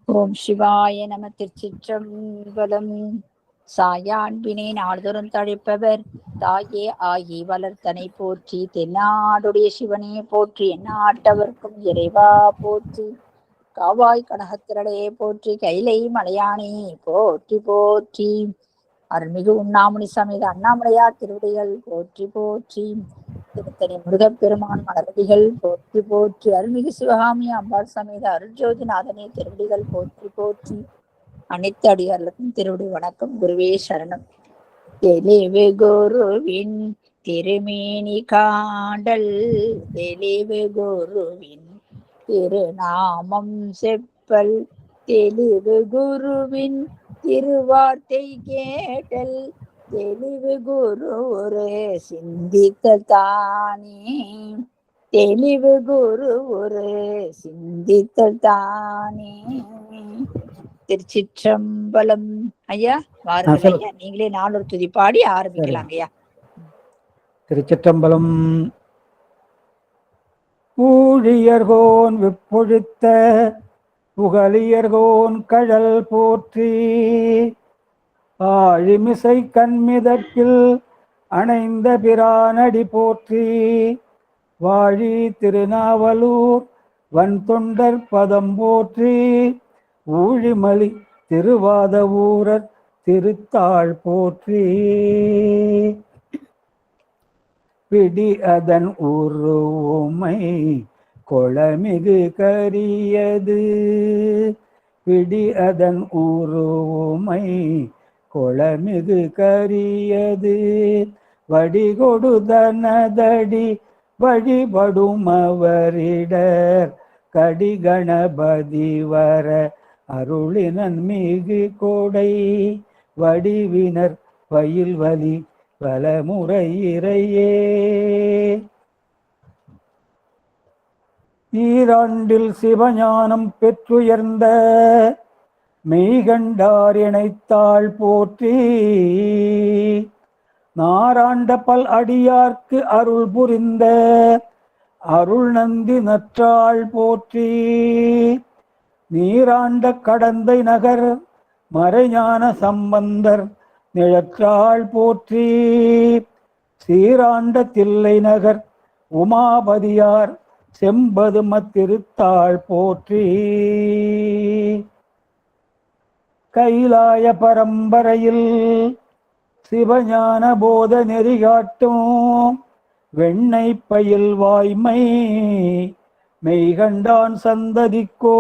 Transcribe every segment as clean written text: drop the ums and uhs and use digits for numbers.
ஓம் சிவாய நம. திருச்சிற்றம்பலம். சாயான்பினை நாள்தோறும் தழைப்பவர் தாயே ஆகி வளர்த்தனை போற்றி. தென்னாடுடைய சிவனே போற்றி. எந்நாட்டவர்க்கும் இறைவா போற்றி. காவாய் கனகத்திரளையே போற்றி. கைலை மலையானே போற்றி போற்றி. அருள்மிகு உண்ணாமணி சமேத அண்ணாமலையார் திருவடிகள் போற்றி போற்றி. திருத்தணி முருகப்பெருமான் மலரடிகள் போற்றி போற்றி. அருள்மிகு சிவகாமி அம்பாள் சமேத அருள்ஜோதிநாதனே திருவடிகள் போற்றி போற்றி. அனைத்து அடியார்களுக்கும் திருவடி வணக்கம். குருவே சரணம். தெளிவு குருவின் திருமேனி காண்டல், தெளிவு குருவின் திருநாமம் செப்பல், தெளிவு குருவின் திருவார்த்தை கேட்டல், தெளிவு குரு ஒரு சிந்தித்தல் தானே, தெளிவு குரு ஒரு சிந்தித்தல் தானே. திருச்சிற்றம்பலம். ஐயா வாருங்கள் ஐயா, நீங்களே நானூறு துதி பாடி ஆரம்பிக்கலாங்க ஐயா. திருச்சிற்றம்பலம். ஊழியர்கோன் விப்பொழித்த புகழியர்கோன் கழல் போற்றி, ஆழிமிசை கண்மிதற்கில் அணைந்த பிரானடி போற்றி, வாழி திருநாவலூர் வன் தொண்டர் பதம் போற்றி, ஊழிமலி திருவாத ஊரர் திருத்தாள் போற்றி, பிடி அதன் உருமை கொளமிகு கரியது, பிடி அதன் உருமை கொளமிகு கரியது, வடிகொடுதனதடி வழிபடும் அவரிடர், கடிகணபதி வர அருளினன் மிகு கொடை, வடிவினர் பயில்வலி பலமுறை இறையே. ஈராண்டில் சிவஞானம் பெற்றுயர்ந்த மெய்கண்டார் இணைத்தாள் போற்றி, நாராண்ட பல் அடியார்க்கு அருள் புரிந்த அருள் நந்தி நற்றாள் போற்றி, நீராண்ட கடந்தை நகர் மறைஞான சம்பந்தர் நிழற்றாள் போற்றி, சீராண்ட தில்லை நகர் உமாபதியார் செம்பதும திருத்தாள் போற்றி, கைலாய பரம்பரையில் சிவஞான போத நெறிகாட்டும் வெண்ணை பயில் வாய்மை மெய்கண்டான் சந்ததிக்கோ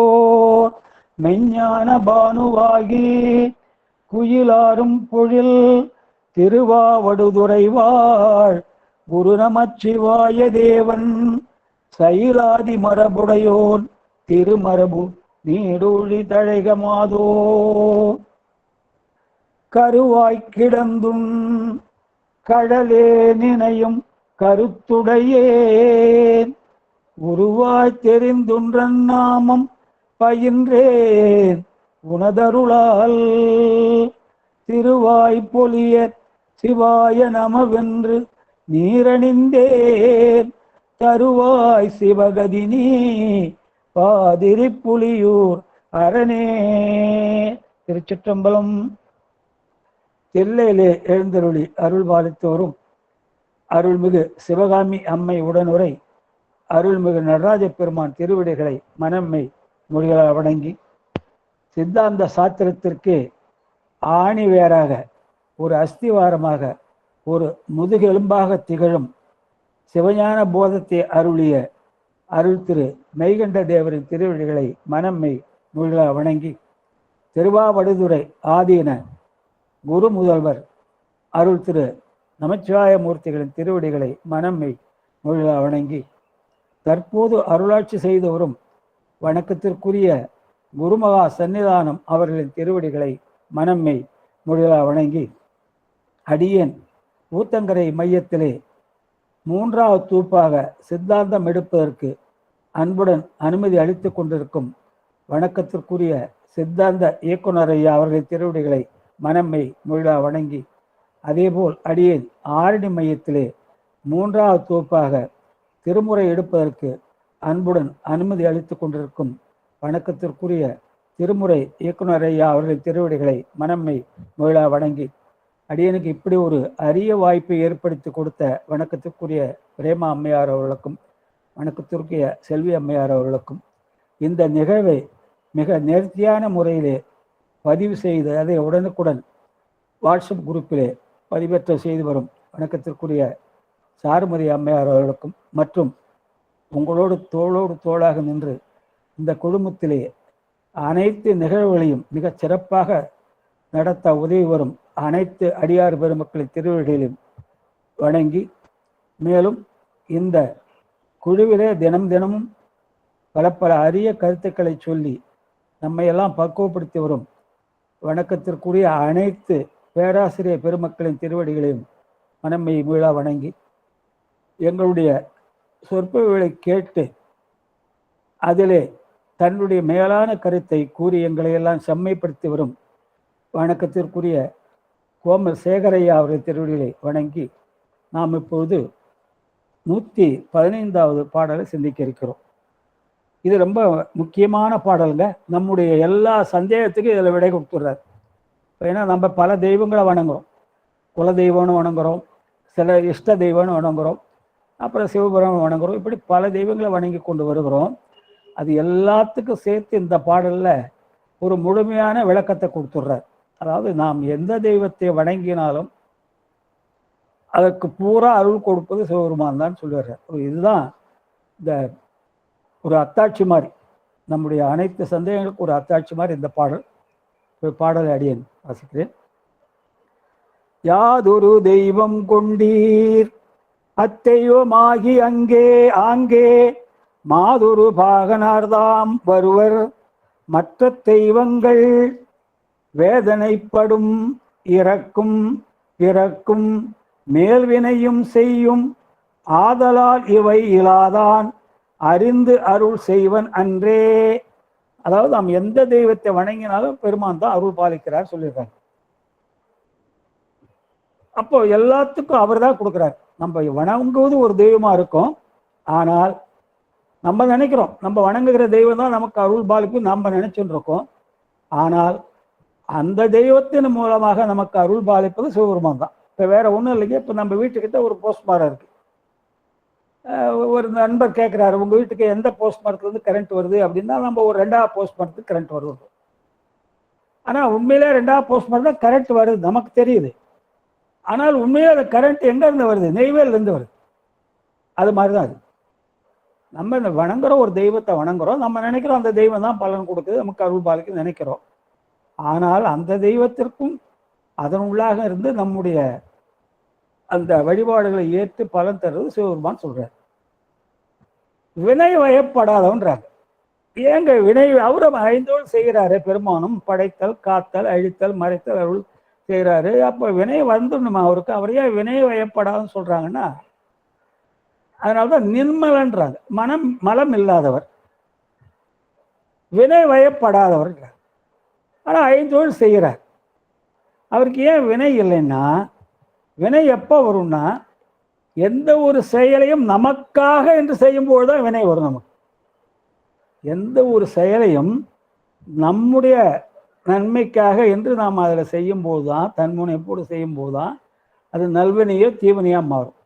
மெஞ்ஞான பானுவாகி, குயிலாரும் பொழில் திருவாவடுதுறைவாள் குரு நமச்சிவாய தேவன், சைலாதி மரபுடையோன் திருமரபு நீடூழி தழைகமாதோ, கருவாய்க் கிடந்தும் கடலே நினையும் கருத்துடையேன், உருவாய் தெரிந்துன்றன் நாமம் பயின்றேன் உனதருளால், திருவாய் பொலிய சிவாய நமவென்று நீரணிந்தேன், தருவாய் சிவகதினி பாதிரி புலியூர் அரணே. திருச்சிற்றம்பலம். தில்லையிலே எழுந்தருளி அருள் பாலித்தோறும் அருள்மிகு சிவகாமி அம்மை உடனுரை அருள்மிகு நடராஜ பெருமான் திருவிடைகளை மனம்மை மொழிகளால் வணங்கி, சித்தாந்த சாத்திரத்திற்கு ஆணிவேராக ஒரு அஸ்திவாரமாக ஒரு முதுகெலும்பாக திகழும் சிவஞான போதத்தை அருளிய அருள் திரு மெய்கண்ட தேவரின் திருவிழிகளை மனம்மை மொழிகளால் வணங்கி, திருவாவடுதுறை ஆதீன குரு முதல்வர் அருள் திரு நமச்சிவாய மூர்த்திகளின் திருவடிகளை மனம்மை மொழிகளால் வணங்கி, தற்போது அருளாட்சி செய்து வரும் வணக்கத்திற்குரிய குருமகா சன்னிதானம் அவர்களின் திருவடிகளை மனம்மை மொழிகளால் வணங்கி, அடியேன் ஊத்தங்கரை மையத்திலே மூன்றாவது தூப்பாக சித்தாந்தம் எடுப்பதற்கு அன்புடன் அனுமதி அளித்து கொண்டிருக்கும் வணக்கத்திற்குரிய சித்தாந்த இயக்குனர் ஐயா அவர்களின் திருவடிகளை மனம்மை மொழிகளால் வணங்கி, அதேபோல் அடியேன் ஆரணி மையத்திலே மூன்றாவது தூப்பாக திருமுறை எடுப்பதற்கு அன்புடன் அனுமதி அளித்து கொண்டிருக்கும் வணக்கத்திற்குரிய திருமுறை இயக்குனர் ஐயா அவர்களின் திருவடிகளை மனம்மை மொழிலா வணங்கி, அடியனுக்கு இப்படி ஒரு அரிய வாய்ப்பை ஏற்படுத்தி கொடுத்த வணக்கத்திற்குரிய பிரேமா அம்மையார் அவர்களுக்கும் வணக்கத்திற்குரிய செல்வி அம்மையார் அவர்களுக்கும், இந்த நிகழ்வை மிக நேர்த்தியான முறையிலே பதிவு செய்து அதை உடனுக்குடன் வாட்ஸ்அப் குரூப்பிலே பதிவேற்ற செய்து வரும் வணக்கத்திற்குரிய சாருமதி அம்மையார் அவர்களுக்கும், மற்றும் உங்களோடு தோளோடு தோளாக நின்று இந்த குழுமத்திலே அனைத்து நிகழ்வுகளையும் மிகச் சிறப்பாக நடத்த உதவி வரும் அனைத்து அடியார் பெருமக்களின் திருவடிகளையும் வணங்கி, மேலும் இந்த குழுவிலே தினம் தினமும் பல பல அரிய கருத்துக்களை சொல்லி நம்மையெல்லாம் பக்குவப்படுத்தி வரும் வணக்கத்திற்குரிய அனைத்து பேராசிரியர் பெருமக்களின் திருவடிகளையும் மனம்மை மீளா வணங்கி, எங்களுடைய சொற்பொழிவுகளை கேட்டு அதிலே தன்னுடைய மேலான கருத்தை கூறி எங்களையெல்லாம் செம்மைப்படுத்தி வரும் வணக்கத்திற்குரிய கோமல் சேகரையா அவர்கள் திருவடிகளை வணங்கி, நாம் இப்பொழுது 115வது பாடலை சிந்திக்க இருக்கிறோம். இது ரொம்ப முக்கியமான பாடலுங்க. நம்முடைய எல்லா சந்தேகத்துக்கும் இதில் விடை கொடுத்துட்றாரு. ஏன்னா நம்ம பல தெய்வங்களை வணங்குறோம். குல தெய்வம்னு வணங்குறோம், சில இஷ்ட தெய்வம்னு வணங்குறோம், அப்புறம் சிவபுரம் வணங்குறோம். இப்படி பல தெய்வங்களை வணங்கி கொண்டு வருகிறோம். அது எல்லாத்துக்கும் சேர்த்து இந்த பாடலில் ஒரு முழுமையான விளக்கத்தை கொடுத்துட்றார். அதாவது நாம் எந்த தெய்வத்தை வணங்கினாலும் அதற்கு பூரா அருள் கொடுப்பது சிவபெருமான் தான் சொல்லிடுறார். இதுதான் இந்த ஒரு அத்தாட்சி மாதிரி, நம்முடைய அனைத்து சந்தேகங்களுக்கு ஒரு அத்தாட்சி மாதிரி இந்த பாடல். பாடலை அடியேன் வாசிக்கிறேன். யாதொரு தெய்வம் கொண்டீர் அத்தெய்வமாகி அங்கே ஆங்கே மாதொரு பாகனார்தாம் வருவர் மற்ற தெய்வங்கள் வேதனைப்படும் இறக்கும் பிறக்கும் மேல்வினையும் செய்யும் ஆதலால் இவை இலாதான் அறிந்து அருள் செய்வன் அன்றே. அதாவது நாம் எந்த தெய்வத்தை வணங்கினாலும் பெருமான் தான் அருள் பாலிக்கிறார் சொல்லியிருக்காங்க. அப்போ எல்லாத்துக்கும் அவர் தான் கொடுக்குறார். நம்ம வணங்குவது ஒரு தெய்வமா இருக்கும், ஆனால் நம்ம நினைக்கிறோம் நம்ம வணங்குகிற தெய்வம் தான் நமக்கு அருள் பாலிக்கும் நம்ம நினைச்சுட்டு இருக்கோம். ஆனால் அந்த தெய்வத்தின் மூலமாக நமக்கு அருள் பாலிப்பது சிவபெருமான் தான். இப்போ வேற ஒன்றும் இல்லைங்க. இப்போ நம்ம வீட்டுக்கிட்ட ஒரு போஸ்ட்மாரம் இருக்கு. ஒரு நண்பர் கேட்குறாரு, உங்கள் வீட்டுக்கு எந்த போஸ்ட்மாரத்துலேருந்து கரண்ட் வருது அப்படின்னா நம்ம ஒரு 2வது போஸ்ட்மாரத்துக்கு கரண்ட் வருது. ஆனால் உண்மையிலே 2வது போஸ்ட்மாரம் தான் கரண்ட் வருது நமக்கு தெரியுது. ஆனால் உண்மையிலே அந்த கரண்ட் எங்கேருந்து வருது? நெய்வேலிருந்து வருது. அது மாதிரி தான் அது. நம்ம இந்த வணங்குறோம், ஒரு தெய்வத்தை வணங்குறோம், நம்ம நினைக்கிறோம் அந்த தெய்வம் தான் பலன் கொடுக்குது, நமக்கு அருள் பாலிக்குன்னு நினைக்கிறோம். ஆனால் அந்த தெய்வத்திற்கும் அதன் உள்ளாக இருந்து நம்முடைய அந்த வழிபாடுகளை ஏற்று பலன் தருவது சிவபெருமான் சொல்றார். வினை வயப்படாதவன்றாங்க. ஏங்க வினை அவரும் 5 செய்கிறாரு. பெருமானும் படைத்தல் காத்தல் அழித்தல் மறைத்தல் அருள் செய்கிறாரு. அப்போ வினை வந்துடணுமா அவருக்கு? அவரையே வினை வயப்படாதுன்னு சொல்றாங்கன்னா அதனால்தான் நிர்மலன்றாங்க. மலம் இல்லாதவர், வினை வயப்படாதவர். ஆனால் 5 செய்கிறார். அவருக்கு ஏன் வினை இல்லைன்னா, வினை எப்போ வரும்னா எந்த ஒரு செயலையும் நமக்காக என்று செய்யும்போது தான் வினை வரும். நமக்கு எந்த ஒரு செயலையும் நம்முடைய நன்மைக்காக என்று நாம் அதில் செய்யும்போது தான், தன்முனைப்போடு செய்யும்போது தான் அது நல்வினையோ தீவினையாக மாறும்.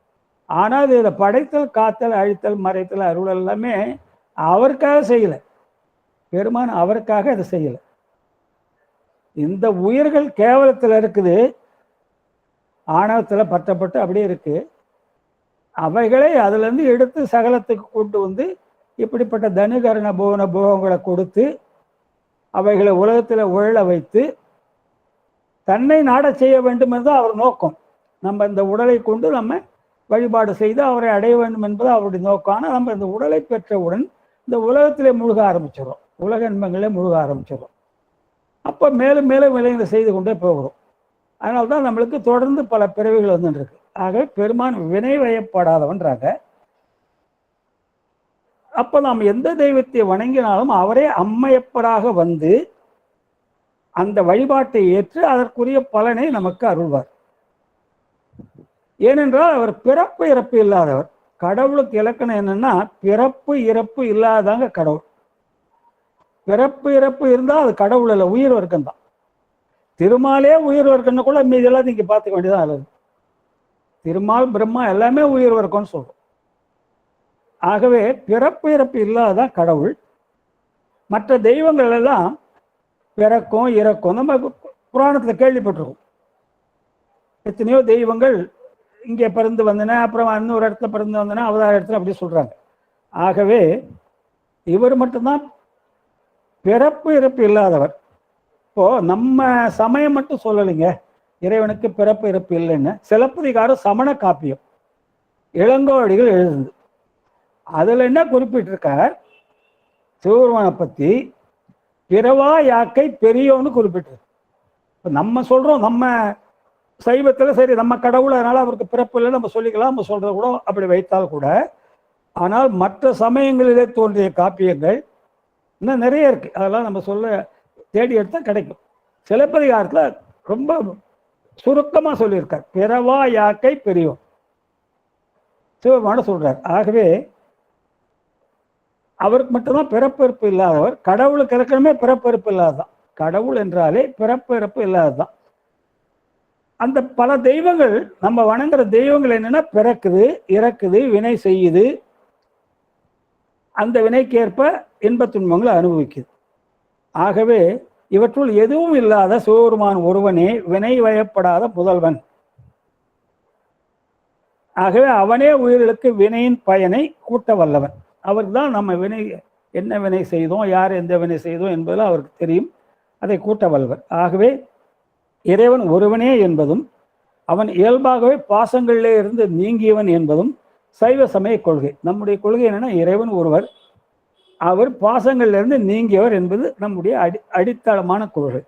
ஆனால் இதில் படைத்தல் காத்தல் அழித்தல் மறைத்தல் அருள் எல்லாமே அவருக்காக செய்யலை. பெருமான் அவருக்காக அதை செய்யலை. இந்த உயிர்கள் கேவலத்தில் இருக்குது, ஆணவத்தில் பற்றப்பட்டு அப்படியே இருக்கு. அவைகளை அதுலேருந்து எடுத்து சகலத்துக்கு கொண்டு வந்து இப்படிப்பட்ட தனுகரண போன போகங்களை கொடுத்து அவைகளை உலகத்தில் உழல வைத்து தன்னை நாட செய்ய வேண்டும் என்று அவர் நோக்கம். நம்ம இந்த உடலை கொண்டு நம்ம வழிபாடு செய்து அவரை அடைய வேண்டும் என்பது அவருடைய நோக்கம். ஆனால் நம்ம இந்த உடலை பெற்றவுடன் இந்த உலகத்திலே முழுக ஆரம்பிச்சிடும், உலக இன்பங்களே முழுக ஆரம்பிச்சிடும். அப்போ மேலும் மேலும் விலைகளை செய்து கொண்டே போகிறோம். அதனால்தான் நம்மளுக்கு தொடர்ந்து பல பிறவிகள் வந்துருக்கு. ஆக பெருமான் வினை வயப்படாதவன்றாங்க. அப்போ நாம் எந்த தெய்வத்தை வணங்கினாலும் அவரே அம்மையப்பராக வந்து அந்த வழிபாட்டை ஏற்று அதற்குரிய பலனை நமக்கு அருள்வார். ஏனென்றால் அவர் பிறப்பு இறப்பு இல்லாதவர். கடவுளுக்கு இலக்கணம் என்னன்னா பிறப்பு இறப்பு இல்லாதாங்க கடவுள். பிறப்பு இறப்பு இருந்தால் அது கடவுள் இல்லை, உயிர் வர்க்கம் தான். திருமாலே உயிர் வர்க்கம்னு கூட மீதெல்லாம் நீங்க பார்த்துக்க வேண்டியதான் அல்லது. திருமால் பிரம்மா எல்லாமே உயிர் வர்க்கம்னு சொல்றோம். ஆகவே பிறப்பு இறப்பு இல்லாதான் கடவுள். மற்ற தெய்வங்கள் எல்லாம் பிறக்கும் இறக்கும். நம்ம புராணத்துல கேள்விப்பட்டிருக்கோம். எத்தனையோ தெய்வங்கள் இங்கே பிறந்து வந்தன, அப்புறம் இன்னொரு இடத்துல பிறந்து வந்தன, அவதார இடத்துல அப்படி சொல்றாங்க. ஆகவே இவர் மட்டும்தான் பிறப்பு இறப்பு இல்லாதவர். இப்போ நம்ம சமயம் மட்டும் சொல்லலைங்க இறைவனுக்கு பிறப்பு இறப்பு இல்லைன்னு. சிலப்பதிகாரம் சமண காப்பியம் இளங்கோவடிகள் எழுதுது. அதுல என்ன குறிப்பிட்டிருக்கார், சிவபெருமானை பத்தி பிறவா யாக்கை பெரியோன்னு குறிப்பிட்டிருக்கு. இப்போ நம்ம சொல்றோம், நம்ம சைவத்துல சரி நம்ம கடவுள் அதனால அவருக்கு பிறப்பு இல்லை நம்ம சொல்லிக்கலாம், நம்ம சொல்றது கூட அப்படி வைத்தால் கூட. ஆனால் மற்ற சமயங்களிலே தோன்றிய காப்பியங்கள் இன்னும் நிறைய இருக்கு. அதெல்லாம் நம்ம சொல்ல தேடி எடுத்தா கிடைக்கும். சிலப்பதிகாரத்துல ரொம்ப சுருக்கமா சொல்லியிருக்கார், பிறவா யாக்கை பெரியோன் சிவபெருமான சொல்றார். ஆகவே அவருக்கு மட்டும்தான் பிறப்பிறப்பு இல்லாதவர். கடவுளுக்கு இறக்கணுமே பிறப்பிறப்பு இல்லாததான். கடவுள் என்றாலே பிறப்பிறப்பு இல்லாததான். அந்த பல தெய்வங்கள் நம்ம வணங்குற தெய்வங்கள் என்னன்னா பிறக்குது இறக்குது வினை செய்யுது, அந்த வினைக்கேற்ப இன்பத் துன்பங்களை அனுபவிக்குது. ஆகவே இவற்றுள் எதுவும் இல்லாத சிவபெருமான் ஒருவனே வினை வயப்படாத முதல்வன். ஆகவே அவனே உயிர்களுக்கு வினையின் பயனை கூட்ட வல்லவன். அவருக்கு தான் நம்ம வினை என்ன வினை செய்தோம், யார் எந்த வினை செய்தோம் என்பதில் அவருக்கு தெரியும், அதை கூட்ட வல்லவர். ஆகவே இறைவன் ஒருவனே என்பதும் அவன் இயல்பாகவே பாசங்களிலே இருந்து நீங்கியவன் என்பதும் சைவ சமய கொள்கை. நம்முடைய கொள்கை என்னன்னா இறைவன் ஒருவர், அவர் பாசங்களிலிருந்து நீங்கியவர் என்பது நம்முடைய அடித்தளமான கொள்கை.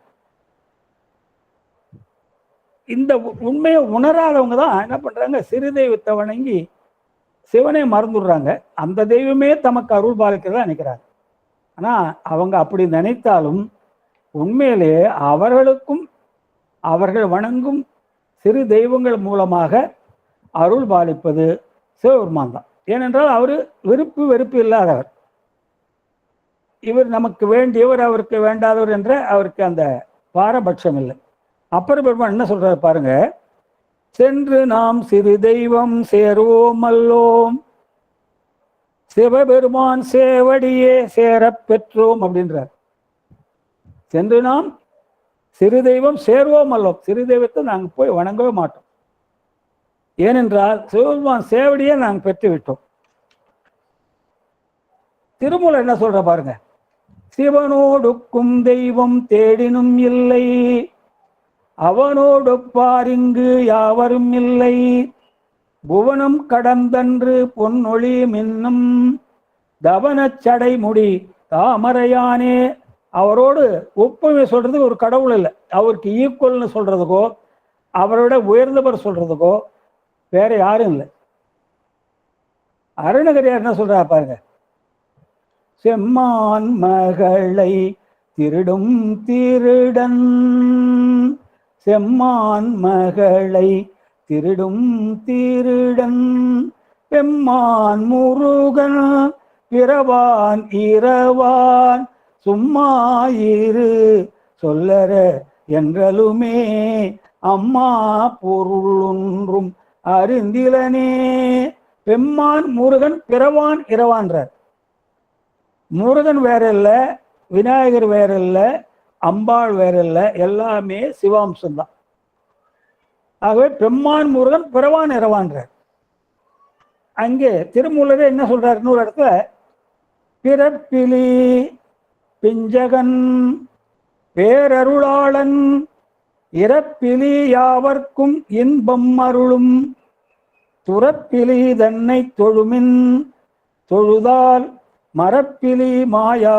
இந்த உண்மையை உணராதவங்க தான் என்ன பண்றாங்க, சிறு தெய்வத்தை வணங்கி சிவனை மறந்துடுறாங்க. அந்த தெய்வமே தமக்கு அருள் பாலிக்கிறதா நினைக்கிறாங்க. ஆனா அவங்க அப்படி நினைத்தாலும் உண்மையிலே அவர்களுக்கும் அவர்கள் வணங்கும் சிறு தெய்வங்கள் மூலமாக அருள் பாலிப்பது சிவபெருமான் தான். ஏனென்றால் அவரு விருப்பு வெறுப்பு இல்லாதவர். இவர் நமக்கு வேண்டியவர் அவருக்கு வேண்டாதவர் என்ற அவருக்கு அந்த பாரபட்சம் இல்லை. அப்பர் பெருமான் என்ன சொல்றாரு பாருங்க, சென்று நாம் சிறு தெய்வம் சேருவோம் அல்லோம், சிவபெருமான் சேவடியே சேர பெற்றோம் அப்படின்றார். சென்று நாம் சிறு தெய்வம் சேர்வோம் அல்லோம், சிறு தெய்வத்தை நாங்கள் போய் வணங்கவே மாட்டோம். ஏனென்றால் சிவபெருமான் சேவடியே நாங்கள் பெற்று விட்டோம். திருமூலர் என்ன சொல்ற பாருங்க, சிவனோடுக்கும் தெய்வம் தேடினும் இல்லை, அவனோடொப்பார் இங்கு யாவரும் இல்லை, புவனம் கடந்தன்று பொன்னொழி மின்னும் தவனச் சடைமுடி தாமரையானே. அவரோடு ஒப்புமை சொல்றதுக்கு ஒரு கடவுள் இல்லை, அவருக்கு ஈக்குவல்னு சொல்றதுக்கோ அவரோட உயர்ந்தவர் சொல்றதுக்கோ வேற யாரும் இல்லை. அருணகிரியார் என்ன சொல்றா பாருங்க, செம்மான் மகளை திருடும் திருடன், செம்மான் மகளை திருடும் திருடன், பெம்மான் முருகன் பிறவான் இரவான், சும்மாயிரு சொல்லற என்றலுமே அம்மா பொருள் ஒன்றும் அறிந்திலனே. பெம்மான் முருகன் பிறவான் இரவான்றார். முருகன் வேற இல்லை, விநாயகர் வேற இல்லை, அம்பாள் வேற இல்லை, எல்லாமே சிவாம்சம்தான். ஆகவே பெம்மான் முருகன் பிறவான் இரவான்றார். அங்கே திருமூலரே என்ன சொல்றார் இன்னொரு இடத்துல, பிறப்பிலி பிஞ்சகன் பேரருளாளன் இறப்பிலி யாவர்க்கும் இன்பம் அருளும், துறப்பிலி தன்னை தொழுமின் தொழுதால் மரப்பிலி மாயா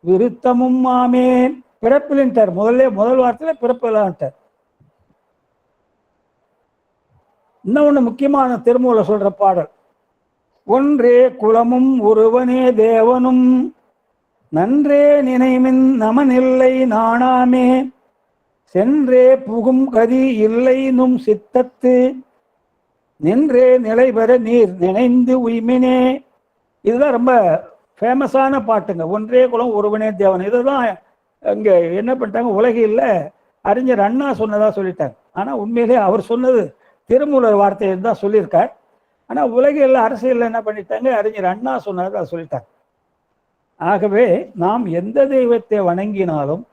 விருத்தமும் ஆமேன். பிறப்பிலின்ட்டார், முதல் வார்த்தையில பிறப்பிலான்ட்டார். இன்னொன்னு முக்கியமான திருமூல சொல்ற பாடல், ஒன்றே குலமும் ஒருவனே தேவனும் நன்றே நினைமின் நமனில்லை நாணாமே, சென்றே புகும் கதி இல்லை நும் சித்தத்து நின்றே நிலை பெற நீர் நினைந்து உய்மினே. இதுதான் ரொம்ப ஃபேமஸான பாட்டுங்க. ஒன்றே குலம் ஒருவனே தேவன். இதுதான் இங்கே என்ன பண்ணிட்டாங்க, உலகில் அறிஞர் அண்ணா சொன்னதாக சொல்லிட்டாங்க. ஆனால் உண்மையிலே அவர் சொன்னது திருமூலர் வார்த்தையை தான் சொல்லியிருக்கார். ஆனால் உலகில் அரசியலில் என்ன பண்ணிட்டாங்க, அறிஞர் அண்ணா சொன்னதை சொல்லிட்டாங்க. ஆகவே நாம் எந்த தெய்வத்தை வணங்கினாலும்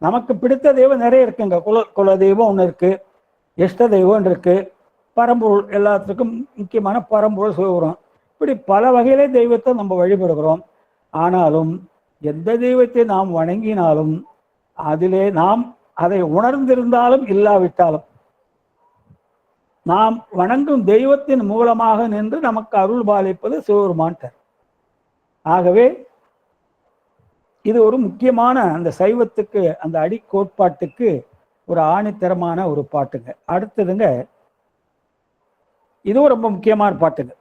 நமக்கு பிடித்த தெய்வம் நிறைய இருக்குங்க. குல தெய்வம் ஒன்று இருக்கு, இஷ்ட தெய்வம் இருக்கு, பரம்பொருள், எல்லாத்துக்கும் முக்கியமான பரம்பொருள் சிவபுரம். இப்படி பல வகையிலே தெய்வத்தை நம்ம வழிபடுகிறோம். ஆனாலும் எந்த தெய்வத்தை நாம் வணங்கினாலும் அதிலே நாம் அதை உணர்ந்திருந்தாலும் இல்லாவிட்டாலும் நாம் வணங்கும் தெய்வத்தின் மூலமாக நின்று நமக்கு அருள் பாலிப்பது சிவபெருமான். ஆகவே இது ஒரு முக்கியமான அந்த சைவத்துக்கு, அந்த அடிக்கோட்பாட்டுக்கு ஒரு ஆணித்தரமான ஒரு பாட்டுங்க. அடுத்ததுங்க, இதுவும் ரொம்ப முக்கியமான பாட்டுங்க.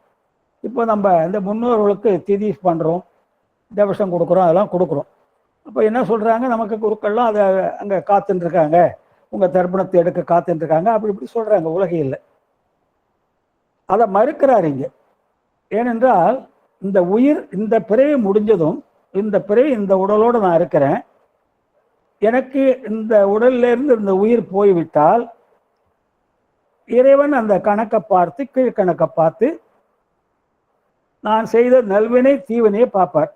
இப்போ நம்ம இந்த முன்னோர்களுக்கு திதி பண்ணுறோம், தேவசம் கொடுக்குறோம், அதெல்லாம் கொடுக்குறோம். அப்போ என்ன சொல்கிறாங்க, நமக்கு குருக்கள்லாம் அதை அங்கே காத்துட்டுருக்காங்க, உங்கள் தர்ப்பணத்தை எடுக்க காத்துட்டுருக்காங்க, அப்படி இப்படி சொல்கிறாங்க உலகையில். அதை மறுக்கிறார் இங்கே. ஏனென்றால் இந்த உயிர் இந்த பிறவி முடிஞ்சதும், இந்த பிறவி இந்த உடலோடு நான் இருக்கிறேன், எனக்கு இந்த உடல்லேருந்து இந்த உயிர் போய்விட்டால் இறைவன் அந்த கணக்கை பார்த்து, கீழ்கணக்கை பார்த்து நான் செய்த நல்வினை தீவினையை பார்ப்பார்.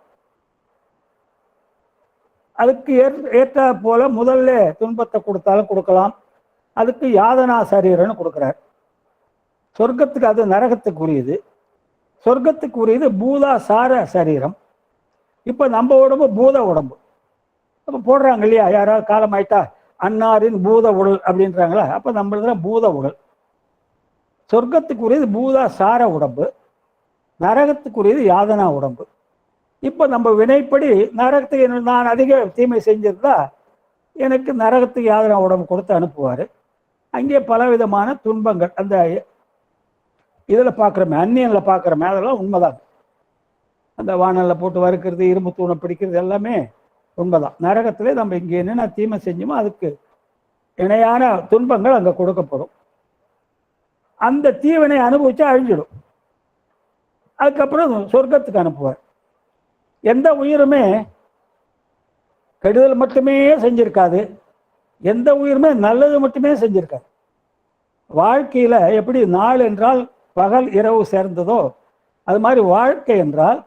அதுக்கு ஏற்ற போல முதல்ல துன்பத்தை கொடுத்தாலும் கொடுக்கலாம். அதுக்கு யாதனா சரீரம்னு கொடுக்குறார். சொர்க்கத்துக்கு அது நரகத்துக்குரியது, சொர்க்கத்துக்குரியது பூதாசார சரீரம். இப்போ நம்ம உடம்பு பூத உடம்பு. அப்போ போடுறாங்க இல்லையா, யாராவது காலம் ஆயிட்டா அன்னாரின் பூத உடல் அப்படின்றாங்களா, அப்போ நம்மளது பூத உடல். சொர்க்கத்துக்குரியது பூதாசார உடம்பு, நரகத்துக்குரியது யாதனா உடம்பு. இப்போ நம்ம வினைப்படி நரகத்துக்கு நான் அதிக தீமை செஞ்சிருந்தா எனக்கு நரகத்துக்கு யாதனா உடம்பு கொடுத்து அனுப்புவார். அங்கே பலவிதமான துன்பங்கள் அந்த இதில் பார்க்குறோமே, அந்நியனில் பார்க்குறோமே, அதெல்லாம் உண்மைதான். அந்த வானலில் போட்டு வறுக்கிறது, இரும்பு தூணை பிடிக்கிறது எல்லாமே உண்மைதான். நரகத்திலே நம்ம இங்கே என்னென்ன தீமை செஞ்சோமோ அதுக்கு இணையான துன்பங்கள் அங்கே கொடுக்கப்படும். அந்த தீவினை அனுபவிச்சா அழிஞ்சிடும். அதுக்கப்புறம் சொர்க்கத்துக்கு அனுப்புவார். எந்த உயிருமே கெடுதல் மட்டுமே செஞ்சிருக்காது, எந்த உயிருமே நல்லது மட்டுமே செஞ்சிருக்காது. வாழ்க்கையில எப்படி நாள் என்றால் பகல் இரவு சேர்ந்ததோ அது மாதிரி வாழ்க்கை என்றால்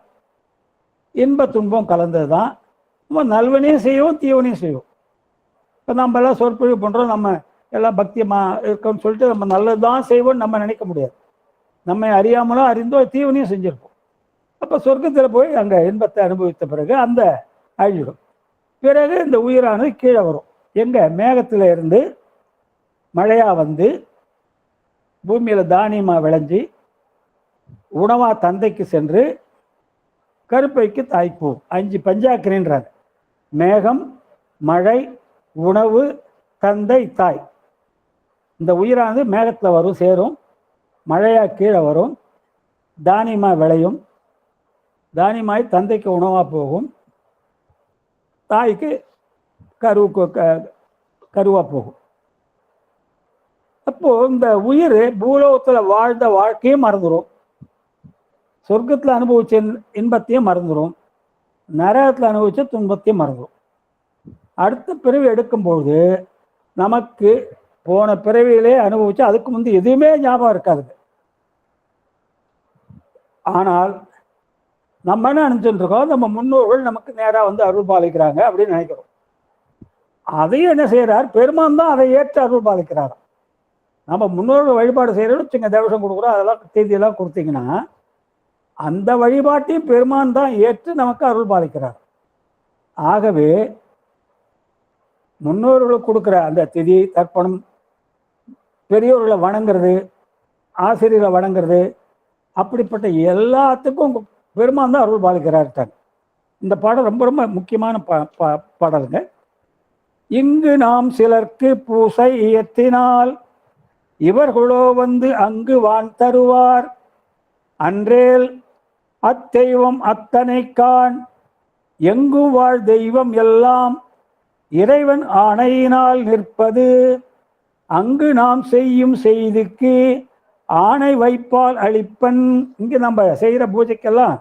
இன்ப துன்பம் கலந்தது தான். நம்ம நல்வனையும் செய்வோம், தீவனையும் செய்வோம். இப்போ நம்ம எல்லாம் சொற்பொழிவு பண்ணுறோம், நம்ம எல்லாம் பக்தியமாக இருக்கோம்னு சொல்லிட்டு நம்ம நல்லது தான் செய்வோம்னு நம்ம நினைக்க முடியாது. நம்ம அறியாமலோ அறிந்தோ தீவனையும் செஞ்சுருப்போம். அப்போ சொர்க்கத்தில் போய் அங்கே இன்பத்தை அனுபவித்த பிறகு அந்த அழிஞ்சிடும். பிறகு இந்த உயிரானது கீழே வரும். எங்கே, மேகத்தில் இருந்து மழையாக வந்து பூமியில் தானியமாக விளைஞ்சி உணவாக தந்தைக்கு சென்று கருப்பைக்கு தாய்ப்பூ. 5 பஞ்சாக்கிரின்றாங்க. மேகம், மழை, உணவு, தந்தை, தாய். இந்த உயிரானது மேகத்தில் வரும், சேரும், மழையாக கீழே வரும், தானியமாக விளையும், தானியமாய் தந்தைக்கு உணவாக போகும், தாய்க்கு கருவாக போகும். அப்போ இந்த உயிர் பூலோகத்தில் வாழ்ந்த வாழ்க்கையும் மறந்துடும், சொர்க்கத்தில் அனுபவிச்ச இன்பத்தையும் மறந்துடும், நரகத்தில் அனுபவிச்ச துன்பத்தையும் மறந்துடும். அடுத்த பிறவி எடுக்கும்போது நமக்கு போன பிறவியிலே அனுபவிச்சா அதுக்கு முந்தி எதுவுமே ஞாபகம் இருக்காது. ஆனால் நம்ம என்ன நினைச்சுட்டு இருக்கோம், நம்ம முன்னோர்கள் நமக்கு நேராக வந்து அருள் பாலிக்கிறாங்க அப்படின்னு நினைக்கிறோம். அதையும் என்ன செய்யறார், பெருமான் தான் அதை ஏற்று அருள் பாலிக்கிறாராம். நம்ம முன்னோர்கள் வழிபாடு செய்யறோம், சின்ன தேவசம் கொடுக்குறோம், அதெல்லாம் தேதியெல்லாம் கொடுத்தீங்கன்னா அந்த வழிபாட்டையும் பெருமான் தான் ஏற்று நமக்கு அருள் பாலிக்கிறார். ஆகவே முன்னோர்களுக்கு கொடுக்குற அந்த திதி தர்ப்பணம், பெரியோர்களை வணங்குறது, ஆசிரியர்களை வணங்குறது, அப்படிப்பட்ட எல்லாத்துக்கும் பெருமான் தான் அருள் பாலிக்கிறார்ட்டாங்க. இந்த பாடல் ரொம்ப ரொம்ப முக்கியமான பாடலுங்க. இங்கு நாம் சிலருக்கு பூசை இயற்றினால் இவர்களோ வந்து அங்கு வான் தருவார், அன்றேல் அத்தெய்வம் அத்தனை காண், எங்கு வாழ் தெய்வம் எல்லாம் இறைவன் ஆணையினால் நிற்பது, அங்கு நாம் செய்யும் செய்திக்கு ஆணை வைப்பால் அளிப்பன். இங்கே நம்ம செய்கிற பூஜைக்கெல்லாம்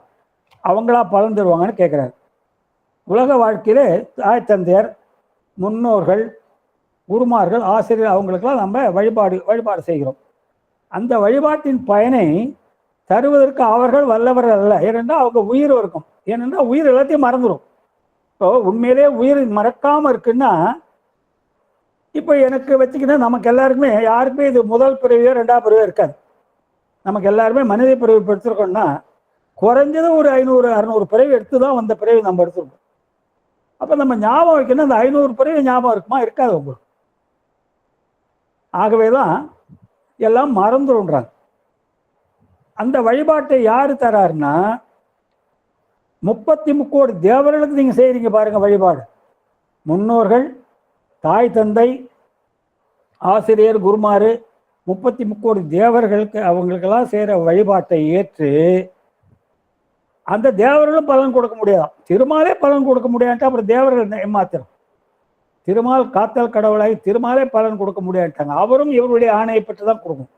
அவங்களா பலன் தருவாங்கன்னு கேட்குறாரு. உலக வாழ்க்கையிலே தாய் தந்தையர், முன்னோர்கள், குருமார்கள், ஆசிரியர் அவங்களுக்கெல்லாம் நம்ம வழிபாடு செய்கிறோம். அந்த வழிபாட்டின் பயனை தருவதற்கு அவர்கள் வல்லவர்கள் அல்ல. ஏனென்றால் அவங்க உயிர் இருக்கும். ஏனென்றால் உயிர் எல்லாத்தையும் மறந்துடும். இப்போ உண்மையிலே உயிர் மறக்காமல் இருக்குன்னா, இப்போ எனக்கு வச்சுக்கிட்டா நமக்கு எல்லாருக்குமே யாருக்குமே இது முதல் பிறவியோ 2ஆம் பிறவியோ இருக்காது. நமக்கு எல்லாருமே மனித பிறவி எடுத்துருக்கோம்னா குறைஞ்சது ஒரு 500-600 பிறவி எடுத்து தான் வந்த பிறவி நம்ம எடுத்துருக்கோம். அப்போ நம்ம ஞாபகம் வைக்கணும், அந்த 500 பிறவி ஞாபகம் இருக்குமா? இருக்காது உங்களுக்கு. ஆகவே தான் எல்லாம் மறந்துடுன்றாங்க. அந்த வழிபாட்டை யார் தராருன்னா 33 கோடி தேவர்களுக்கு நீங்கள் செய்கிறீங்க பாருங்க வழிபாடு. முன்னோர்கள், தாய் தந்தை, ஆசிரியர், குருமாரு, 33 கோடி தேவர்களுக்கு அவங்களுக்கெல்லாம் செய்கிற வழிபாட்டை ஏற்று அந்த தேவர்களும் பலன் கொடுக்க முடியாது. திருமாலே பலன் கொடுக்க முடியாதுன்ட்டு அப்புறம் தேவர்கள் ஏமாத்திரம். திருமால் காத்தல் கடவுளாகி திருமாலே பலன் கொடுக்க முடியாதுட்டாங்க. அவரும் இவருடைய ஆணையை பெற்று தான் கொடுக்கும்.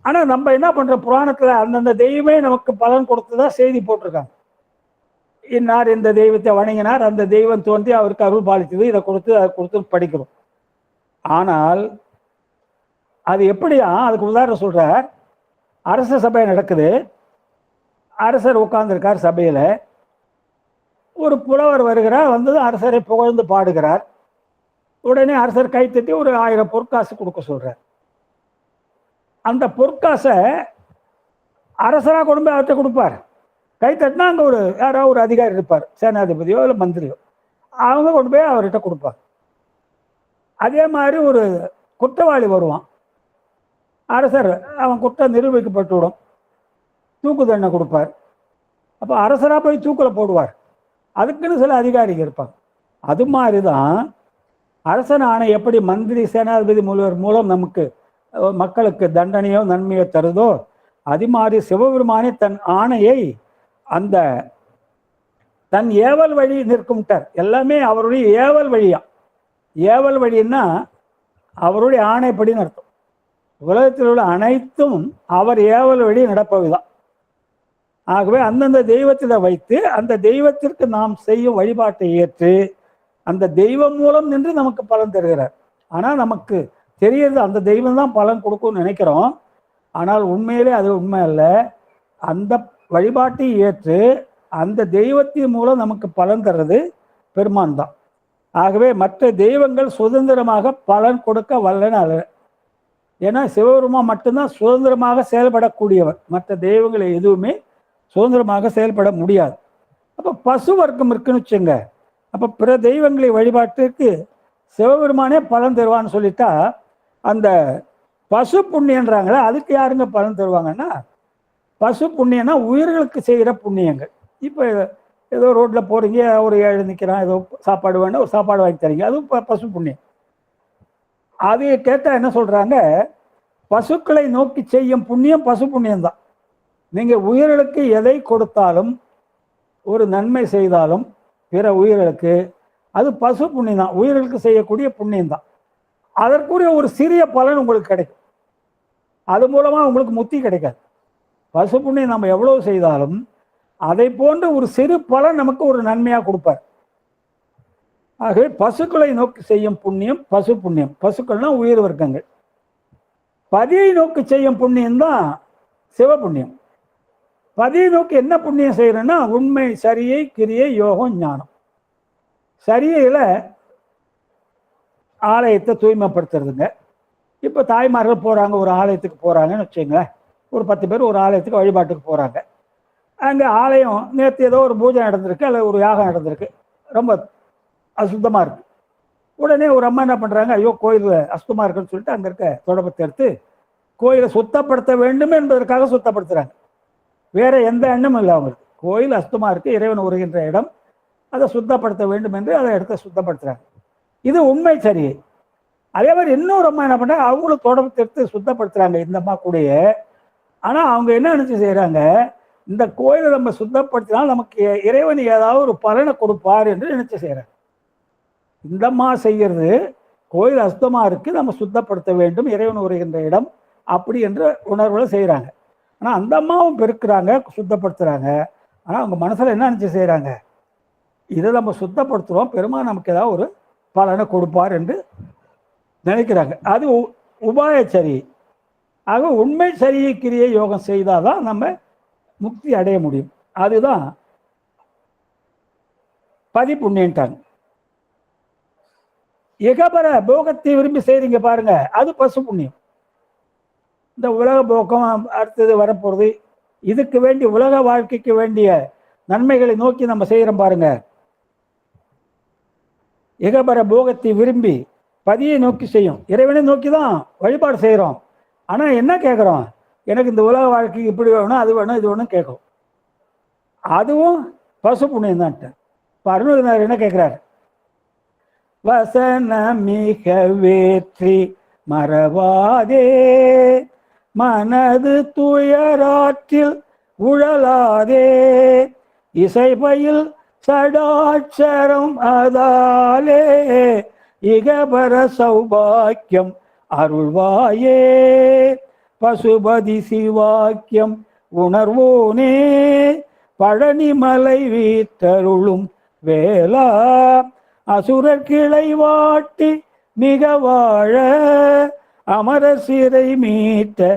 ஆனால் நம்ம என்ன பண்ணுறோம், புராணத்தில் அந்தந்த தெய்வமே நமக்கு பலன் கொடுத்ததா செய்தி போட்டிருக்காங்க. இன்னார் இந்த தெய்வத்தை வணங்கினார், அந்த தெய்வம் தோன்றி அவருக்கு அருள் பாலித்தது, இதை கொடுத்து அதை கொடுத்து படிக்கிறோம். ஆனால் அது எப்படியா? அதுக்கு உதாரணம் சொல்கிறார். அரச சபை நடக்குது. அரசர் உட்கார்ந்துருக்கார் சபையில். ஒரு புலவர் வருகிறார், வந்து அரசரை புகழ்ந்து பாடுகிறார். உடனே அரசர் கைத்தட்டி ஒரு 1000 பொற்காசு கொடுக்க சொல்கிறார். அந்த பொற்காசை அரசராக கொண்டு போய் அவர்கிட்ட கொடுப்பார். கைத்தட்டினா அங்கே யாரோ ஒரு அதிகாரி இருப்பார், சேனாதிபதியோ இல்லை மந்திரியோ, அவங்க கொண்டு போய் அவர்கிட்ட கொடுப்பார். அதே மாதிரி ஒரு குற்றவாளி வருவான். அரசர் அவன் குற்றம் நிரூபிக்கப்பட்டு விடும், தூக்கு தண்டனை கொடுப்பார். அப்போ அரசராக போய் தூக்கில் போடுவார். அதுக்குன்னு சில அதிகாரிகள் இருப்பாங்க. அது மாதிரி தான் அரசன் ஆணை எப்படி மந்திரி சேனாதிபதி மூலம் நமக்கு மக்களுக்கு தண்டனையோ நன்மையோ தருதோ, அது மாதிரி சிவபெருமானே தன் ஆணையை அந்த தன் ஏவல் வழி நிற்கும்ட்டார். எல்லாமே அவருடைய ஏவல் வழியா. ஏவல் வழின்னா அவருடைய ஆணைப்படின்னு அர்த்தம். உலகத்தில் உள்ள அனைத்தும் அவர் ஏவல் வழி நடப்பதுதான். ஆகவே அந்தந்த தெய்வத்தில் வைத்து அந்த தெய்வத்திற்கு நாம் செய்யும் வழிபாட்டை ஏற்று அந்த தெய்வம் மூலம் நின்று நமக்கு பலன் தருகிறார். ஆனால் நமக்கு தெரியறது அந்த தெய்வம் தான் பலன் கொடுக்கும்னு நினைக்கிறோம். ஆனால் உண்மையிலே அது உண்மை அல்ல. அந்த வழிபாட்டை ஏற்று அந்த தெய்வத்தின் மூலம் நமக்கு பலன் தர்றது பெருமான் தான். ஆகவே மற்ற தெய்வங்கள் சுதந்திரமாக பலன் கொடுக்க வல்லன அல்ல. ஏன்னா சிவபெருமான் மட்டும்தான் சுதந்திரமாக செயல்படக்கூடியவர். மற்ற தெய்வங்களை எதுவுமே சுதந்திரமாக செயல்பட முடியாது. அப்போ பசு வர்க்கம் இருக்குன்னு வச்சுங்க. அப்போ பிற தெய்வங்களை வழிபாட்டுக்கு சிவபெருமானே பலன் தருவான்னு சொல்லிட்டா, அந்த பசு புண்ணியன்றாங்களே அதுக்கு யாருங்க பலன் தருவாங்கன்னா, பசு புண்ணியம்னா உயிர்களுக்கு செய்கிற புண்ணியங்கள். இப்போ ஏதோ ரோட்டில் போகிறீங்க, ஒரு ஏழு நிற்கிறான், ஏதோ சாப்பாடு வேணும், ஒரு சாப்பாடு வாங்கி தரீங்க, அதுவும் பசு புண்ணியம். அது கேட்டால் என்ன சொல்கிறாங்க, பசுக்களை நோக்கி செய்யும் புண்ணியம் பசு புண்ணியம்தான். நீங்கள் உயிர்களுக்கு எதை கொடுத்தாலும், ஒரு நன்மை செய்தாலும் பிற உயிர்களுக்கு, அது பசு புண்ணியம் தான். உயிர்களுக்கு செய்யக்கூடிய புண்ணியம் தான். அதற்குரிய ஒரு சிறிய பலன் உங்களுக்கு கிடைக்கும். அது மூலமாக உங்களுக்கு முத்தி கிடைக்காது. பசு புண்ணியம் நம்ம எவ்வளவு செய்தாலும் அதை போன்ற ஒரு சிறு பலன் நமக்கு ஒரு நன்மையாக கொடுப்பார். ஆகவே பசுக்களை நோக்கி செய்யும் புண்ணியம் பசு புண்ணியம். பசுக்கள்னா உயிர் வர்க்கங்கள். பதியை நோக்கி செய்யும் புண்ணியம் தான் சிவபுண்ணியம். பதியை நோக்கி என்ன புண்ணியம் செய்யறேன்னா, உண்மை, சரியை, கிரியை, யோகம், ஞானம். சரியையில் ஆலயத்தை தூய்மைப்படுத்துறதுங்க. இப்போ தாய்மார்கள் போகிறாங்க, ஒரு ஆலயத்துக்கு போகிறாங்கன்னு வச்சுங்களேன். ஒரு 10 பேர் ஒரு ஆலயத்துக்கு வழிபாட்டுக்கு போகிறாங்க. அங்கே ஆலயம் நேற்று ஏதோ ஒரு பூஜை நடந்திருக்கு, அல்லது ஒரு யாகம் நடந்திருக்கு, ரொம்ப அசுத்தமாக இருக்குது. உடனே ஒரு அம்மா என்ன பண்ணுறாங்க, ஐயோ கோயில் அசுத்தமாக இருக்குன்னு சொல்லிட்டு அங்கே இருக்க தொடப்பத்தை எடுத்து கோயிலை சுத்தப்படுத்த வேண்டும் என்பதற்காக சுத்தப்படுத்துகிறாங்க. வேற எந்த எண்ணமும் இல்லை அவங்களுக்கு. கோயில் அசுத்தமாக இருக்குது, இறைவன் உருகின்ற இடம், அதை சுத்தப்படுத்த வேண்டும் என்று அதை எடுத்து சுத்தப்படுத்துகிறாங்க. இது உண்மை சரியை. அதே மாதிரி இன்னொரு அம்மா என்ன பண்ணுறாங்க, அவங்களும் தொடப்பத்தை எடுத்து சுத்தப்படுத்துகிறாங்க இந்த அம்மா கூடய. ஆனால் அவங்க என்ன நினச்சி செய்கிறாங்க, இந்த கோயிலை நம்ம சுத்தப்படுத்தினால் நமக்கு இறைவன் ஏதாவது ஒரு பலனை கொடுப்பார் என்று நினைச்சு செய்கிறாங்க. இந்தம்மா செய்கிறது கோயில் அசுத்தமாக இருக்குது, நம்ம சுத்தப்படுத்த வேண்டும், இறைவன் உரைகின்ற இடம் அப்படி என்ற உணர்வுல செய்கிறாங்க. ஆனால் அந்த அம்மாவும் பெருக்கிறாங்க, சுத்தப்படுத்துகிறாங்க. ஆனால் அவங்க மனசில் என்ன நினச்சி செய்கிறாங்க, இதை நம்ம சுத்தப்படுத்துகிறோம், பெருமாள் நமக்கு ஏதாவது ஒரு பலனை கொடுப்பார் என்று நினைக்கிறாங்க. அது உபாயச்சரி. ஆக உண்மை சரியை கிரியை யோகம் செய்தால் தான் நம்ம முக்தி அடைய முடியும். அதுதான் பதிப்புண்ணியன்ட்டாங்க. இகபர போகத்தை விரும்பி செய்றீங்க பாருங்க, அது பசு புண்ணியம். இந்த உலக போக்கம் அடுத்தது வரப்போறது, இதுக்கு வேண்டி உலக வாழ்க்கைக்கு வேண்டிய நன்மைகளை நோக்கி நம்ம செய்யறோம் பாருங்க. இகபர போகத்தை விரும்பி பதியை நோக்கி செய்யும், இறைவனை நோக்கி தான் வழிபாடு செய்கிறோம். ஆனால் என்ன கேட்குறோம், எனக்கு இந்த உலக வாழ்க்கைக்கு இப்படி வேணும், அது வேணும், இது வேணும் கேட்கும். அதுவும் பசு புண்ணியம் தான். இப்போ அருணகிரிநாதர் என்ன கேட்குறாரு, வசன மிக வேற்றி மறவாதே மனது துயராற்றில் உழலாதே இசைபயில் சடாட்சரம் அதாலே இகபர சௌபாக்கியம் அருள்வாயே பசுபதி சிவாக்கியம் உணர்வோனே பழனிமலை வீட்டருளும் வேளா அசுரர் கிளை வாட்டி மிக வாழ அமர சிறை மீட்ட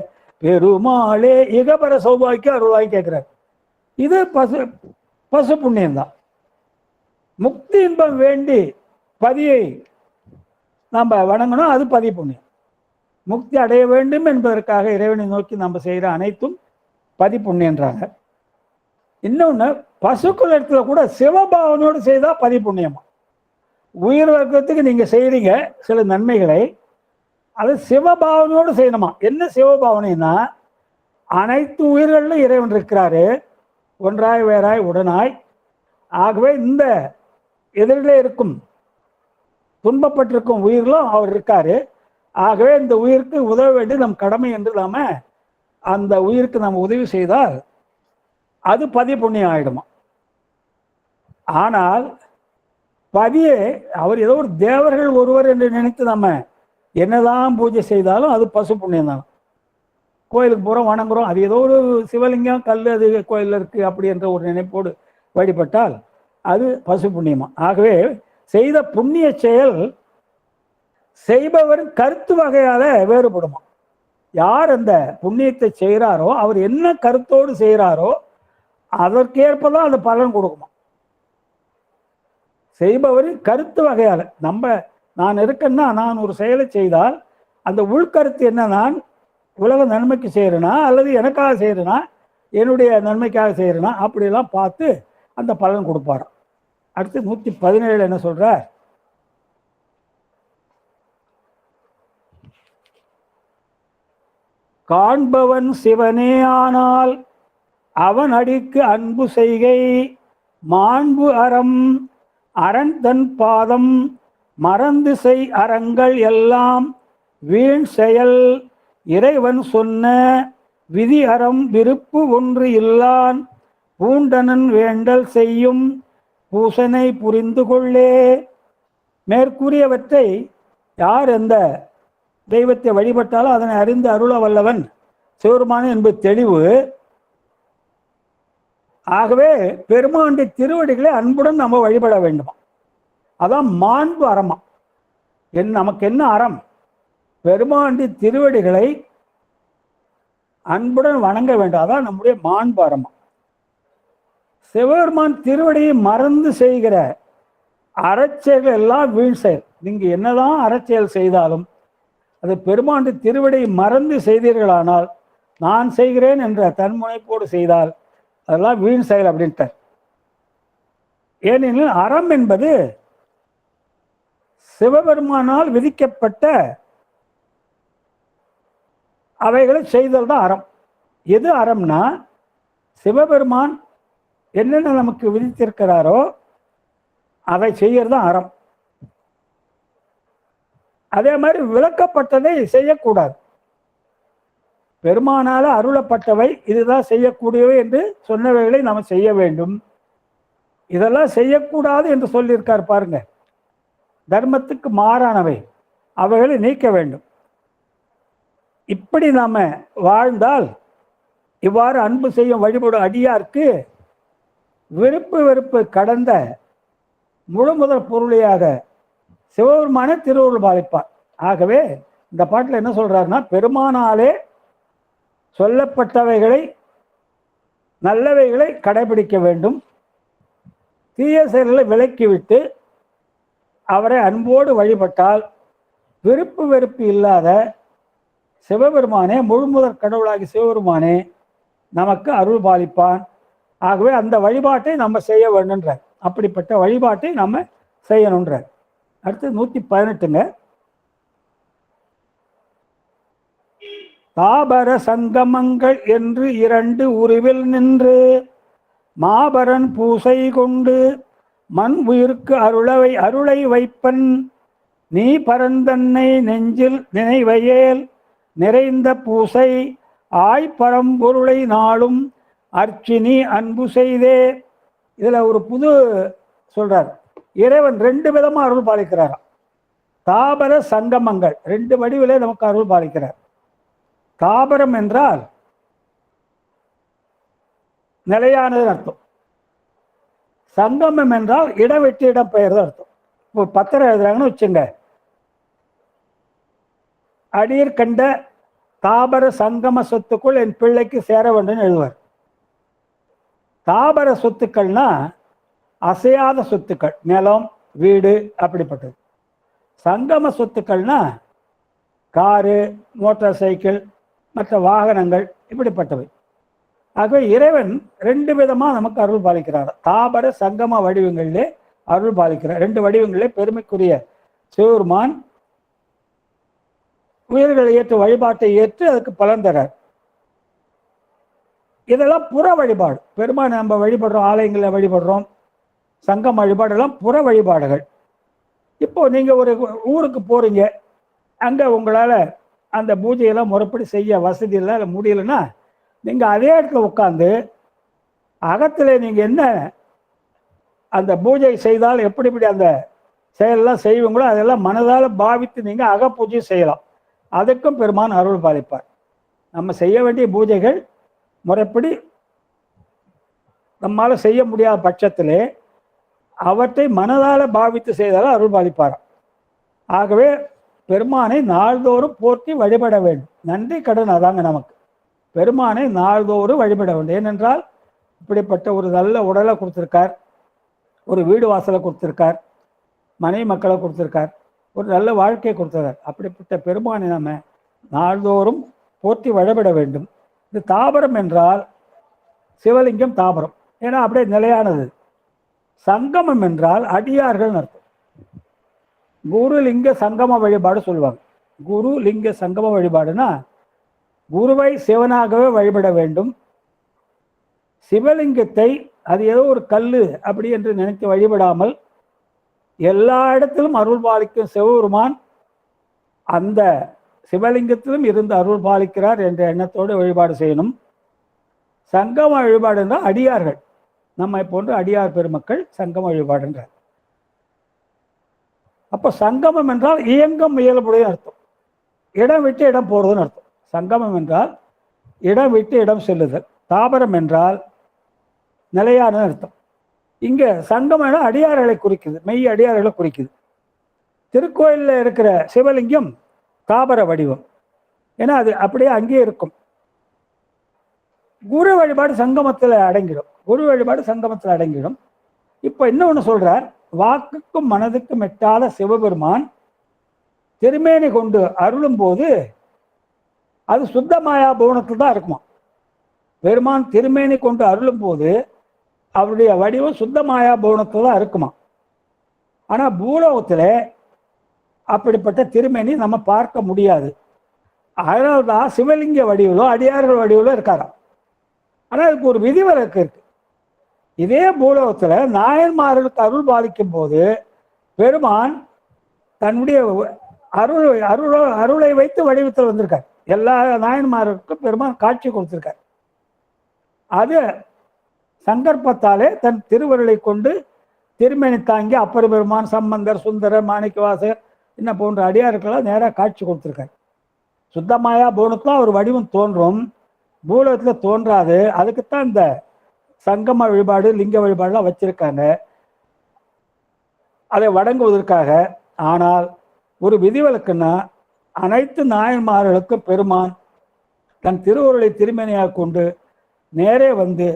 பெருமாளே இகபர சௌபாக்கியம் அருள்வாய் கேட்கிறார். இது பசு புண்ணியம்தான். முக்தி இன்பம் வேண்டி பதியை நம்ம வணங்கணும், அது பதி புண்ணியம். முக்தி அடைய வேண்டும் என்பதற்காக இறைவனை நோக்கி நம்ம செய்கிற அனைத்தும் பதி புண்ணியன்றாங்க. இன்னொன்று, பசுக்குலத்துல கூட சிவபாவனோடு செய்தால் பதி புண்ணியமா. உயிர் வர்க்கத்துக்கு நீங்கள் செய்கிறீங்க சில நன்மைகளை, அது சிவபாவனோடு செய்யணுமா. என்ன சிவபாவனைன்னா, அனைத்து உயிர்களிலும் இறைவன் இருக்கிறாரு, ஒன்றாய் வேறாய் உடனாய். ஆகவே இந்த எதிரிலே இருக்கும் துன்பப்பட்டிருக்கும் உயிர்களும் அவர் இருக்காரு. ஆகவே இந்த உயிருக்கு உதவ வேண்டிய நம் கடமை என்று நாம அந்த உயிருக்கு நம்ம உதவி செய்தால் அது பதி புண்ணியம் ஆயிடுமா. ஆனால் பதியே அவர் ஏதோ ஒரு தேவர்கள் ஒருவர் என்று நினைத்து நம்ம என்னதான் பூஜை செய்தாலும் அது பசு புண்ணியம் தான். கோயிலுக்கு போகிறோம், வணங்குறோம், அது ஏதோ ஒரு சிவலிங்கம் கல் அது கோயிலில் இருக்குது அப்படி என்ற ஒரு நினைப்போடு வழிபட்டால் அது பசு புண்ணியமா. ஆகவே செய்த புண்ணிய செயல் செய்பவரின் கருத்து வகையால வேறுபடுமா. யார் அந்த புண்ணியத்தை செய்கிறாரோ அவர் என்ன கருத்தோடு செய்கிறாரோ அதற்கேற்பதான் அந்த பலன் கொடுக்குமா. செய்பவரின் கருத்து வகையால நான் இருக்கேன்னா, நான் ஒரு செயலை செய்தால் அந்த உள்கருத்து என்ன, நான் உலக நன்மைக்கு செய்கிறேனா அல்லது எனக்காக செய்கிறேனா, என்னுடைய நன்மைக்காக செய்கிறேனா, அப்படியெல்லாம் பார்த்து அந்த பலன் கொடுப்பாராம். அடுத்து 117 என்ன சொல்றார், காண்பவன் சிவனே ஆனால் அவன் அடிக்கு அன்பு செய்கை மாண்பு அறம் அரண் தன் பாதம் மறந்து செய் அறங்கள் எல்லாம் வீண் செயல் இறைவன் சொன்ன விதி அறம் விருப்பு ஒன்று இல்லான் பூண்டனன் வேண்டல் செய்யும் பூசனை புரிந்து கொள்ளே. மேற்கூறியவற்றை யார் எந்த தெய்வத்தை வழிபட்டாலும் அதனை அறிந்து அருள வல்லவன் சிவருமான் என்பது தெளிவு. ஆகவே பெருமாண்டி திருவடிகளை அன்புடன் நம்ம வழிபட வேண்டுமா. அதான் மாண்பு அறமா. நமக்கு என்ன அறம், பெருமாண்டி திருவடிகளை அன்புடன் வணங்க வேண்டும். அதான் நம்முடைய மாண்பு அறமா. சிவபெருமான் திருவடியை மறந்து செய்கிற அறச்செயல்கள் எல்லாம் வீண் செயல். நீங்க என்னதான் அறச்செயல் செய்தாலும் அது பெருமாண்டி திருவடியை மறந்து செய்தீர்களானால், நான் செய்கிறேன் என்ற தன்முனைப்போடு செய்தால் அதெல்லாம் வீண் செயல் அப்படின்ட்டார். ஏனெனில் அறம் என்பது சிவபெருமானால் விதிக்கப்பட்ட அவைகளை செய்தல் தான் அறம். எது அறம்னா, சிவபெருமான் என்னென்ன நமக்கு விதித்திருக்கிறாரோ அதை செய்யறது தான் அறம். அதே மாதிரி விளக்கப்பட்டதை செய்யக்கூடாது. பெருமானால அருளப்பட்டவை இதுதான் செய்யக்கூடியவை என்று சொன்னவைகளை நாம் செய்ய வேண்டும். இதெல்லாம் செய்யக்கூடாது என்று சொல்லியிருக்கார் பாருங்க. தர்மத்துக்கு மாறானவை அவைகளை நீக்க வேண்டும். இப்படி நாம வாழ்ந்தால் இவ்வாறு அன்பு செய்யும் வழிபடும் அடியார்க்கு விருப்பு வெறுப்பு கடந்த முழு முதல் பொருளியாக சிவபெருமான திருவுருள் பாலிப்பார். ஆகவே இந்த பாட்டில் என்ன சொல்றாருன்னா, பெருமானாலே சொல்லப்பட்டவைகளை நல்லவைகளை கடைபிடிக்க வேண்டும், தீய செயல்களை விலக்கிவிட்டு அவரை அன்போடு வழிபட்டால் விருப்பு வெறுப்பு இல்லாத சிவபெருமானே, முழுமுதற் கடவுளாகி சிவபெருமானே நமக்கு அருள் பாலிப்பான். ஆகவே அந்த வழிபாட்டை நம்ம செய்ய வேண்டும்ன்றார். அப்படிப்பட்ட வழிபாட்டை நம்ம செய்யணுன்றார். அடுத்து 118ங்க. தாபர சங்கமங்கள் என்று 2 உருவில் நின்று மாபரன் பூசை கொண்டு மண் உயிர்க்கு அருளை வைப்பன் நீ பரந்தன்னை நெஞ்சில் நினைவையேல் நிறைந்த பூசை ஆய்பரம்பொருளை நாளும் அர்ச்சினி அன்பு செய்தே. இதுல ஒரு புது சொல்றார். இறைவன் 2 விதமா அருள் பாலிக்கிறார். தாபர சங்கமங்கள் 2 வடிவிலே நமக்கு அருள் பாலிக்கிறார். தாபரம் என்றால் நிலையானது அர்த்தம். சங்கமம் என்றால் இடம் வெட்டி இடம் பெயர்தான் அர்த்தம். இப்போ பத்திரம் எழுதுறாங்கன்னு வச்சுங்க, அடியர் கண்ட தாபர சங்கம சொத்துக்குள் என் பிள்ளைக்கு சேர வேண்டும் எழுதுவார். தாபர சொத்துக்கள்னா அசையாத சொத்துக்கள், நிலம், வீடு, அப்படிப்பட்டது. சங்கம சொத்துக்கள்னா காரு, மோட்டார் சைக்கிள், மற்ற வாகனங்கள், இப்படிப்பட்டவை. ஆகவே இறைவன் 2 விதமா நமக்கு அருள் பாலிக்கிறார். தாபர சங்கம வடிவங்களிலே அருள் பாலிக்கிறார். 2 வடிவங்களிலே பெருமைக்குரிய சிவபெருமான் உயிர்களை ஏற்று வழிபாட்டை ஏற்று அதுக்கு பலன் தரார். இதெல்லாம் புற வழிபாடு. பெருமான் நம்ம வழிபடுறோம், ஆலயங்களில் வழிபடுறோம், சங்கம் வழிபாடெல்லாம் புற வழிபாடுகள். இப்போ நீங்க ஒரு ஊருக்கு போறீங்க, அங்க உங்களால அந்த பூஜையெல்லாம் முறைப்படி செய்ய வசதி இல்லை, முடியலைன்னா நீங்க அதே இடத்துல உட்காந்து அகத்துல நீங்க என்ன அந்த பூஜை செய்தால் எப்படி அந்த செயலெல்லாம் செய்வீங்களோ அதெல்லாம் மனதால் பாவித்து நீங்க அக பூஜை செய்யலாம். அதுக்கும் பெருமான் அருள் பாலிப்பார். நம்ம செய்ய வேண்டிய பூஜைகள் முறைப்படி நம்மால செய்ய முடியாத பட்சத்திலே அவற்றை மனதால பாவித்து செய்தாலும் அருள் பாலிப்பார். ஆகவே பெருமானை நாள்தோறும் போற்றி வழிபட வேண்டும். நன்றி கடன் அதாங்க நமக்கு. பெருமானை நாள்தோறும் வழிபட வேண்டும். ஏனென்றால் இப்படிப்பட்ட ஒரு நல்ல உடலை கொடுத்திருக்கார், ஒரு வீடு வாசலை கொடுத்திருக்கார், மனைவி மக்களை கொடுத்திருக்கார், ஒரு நல்ல வாழ்க்கையை கொடுத்திருக்கார். அப்படிப்பட்ட பெருமானை நம்ம நாள்தோறும் போற்றி வழிபட வேண்டும். இது தாபரம் என்றால் சிவலிங்கம் தாபரம், ஏன்னா அப்படியே நிலையானது. சங்கமம் என்றால் அடியார்கள் அர்த்தம். குரு லிங்க சங்கம வழிபாடு சொல்லுவாங்க. குரு லிங்க சங்கம வழிபாடுனா குருவை சிவனாகவே வழிபட வேண்டும். சிவலிங்கத்தை அது ஏதோ ஒரு கல்லு அப்படி என்று நினைத்து வழிபடாமல் எல்லா இடத்திலும் அருள் பாலிக்கும் சிவபெருமான் அந்த சிவலிங்கத்திலும் இருந்து அருள் பாலிக்கிறார் என்ற எண்ணத்தோடு வழிபாடு செய்யணும். சங்கம வழிபாடு என்றால் அடியார்கள், நம்மை போன்ற அடியார் பெருமக்கள் சங்கம வழிபாடுன்றார். அப்போ சங்கமம் என்றால் இயங்கும் இயல்புடைய அர்த்தம், இடம் விட்டு இடம் போறதுன்னு அர்த்தம். சங்கமம் என்றால் இடம் விட்டு இடம் செல்லுதல். தாபரம் என்றால் நிலையான அர்த்தம். இங்க சங்கமம் அடியார்களை குறிக்குது, மெய் அடியார்களை குறிக்குது. திருக்கோயிலில் இருக்கிற சிவலிங்கம் தாபர வடிவம், ஏன்னா அது அப்படியே அங்கேயே இருக்கும். குரு வழிபாடு சங்கமத்தில் அடங்கிடும். குரு வழிபாடு சங்கமத்தில் அடங்கிடும். இப்போ இன்னொன்று சொல்றார், வாக்குக்கும் மனதுக்கும் எட்டாத சிவபெருமான் திருமேனி கொண்டு அருளும் போது அது சுத்த மாயா பவனத்தில் தான் இருக்குமா. பெருமான் திருமேனி கொண்டு அருளும் போது அவருடைய வடிவம் சுத்த மாயா பவனத்தில் தான் இருக்குமா. ஆனால் பூலோகத்தில் அப்படிப்பட்ட திருமேனி நம்ம பார்க்க முடியாது. அதனால்தான் சிவலிங்க வடிவிலோ அடியார்கள் வடிவிலோ இருக்காராம். ஆனால் அதுக்கு ஒரு விதிவிலக்கு இருக்கு. இதே பூலோகத்தில் நாயன்மார்களுக்கு அருள் பாலிக்கும் போது பெருமான் தன்னுடைய அருளை வைத்து வடிவத்தில் வந்திருக்கார். எல்லா நாயன்மார்களுக்கும் பெருமான் காட்சி கொடுத்திருக்கார். அது சங்கற்பத்தாலே தன் திருவருளை கொண்டு திருமேனி தாங்கி அப்பர் பெருமான், சம்பந்தர், சுந்தரர், மாணிக்கவாசகர் என்ன போன்ற அடியார்களால் நேராக காட்சி கொடுத்திருக்கார். சுத்தமாயா போனத்துலாம் ஒரு வடிவம் தோன்றும். பூலோகத்துல தோன்றாது. அதுக்குத்தான் இந்த சங்கம வழிபாடு, லிங்க வழிபாடுலாம் வச்சிருக்காங்க, அதை வணங்குவதற்காக. ஆனால் ஒரு விதிவிலக்குன்னா, அனைத்து நாயன்மார்களுக்கும் பெருமான் தன் திருவுருளை திருமேனியாக கொண்டு நேரே வந்து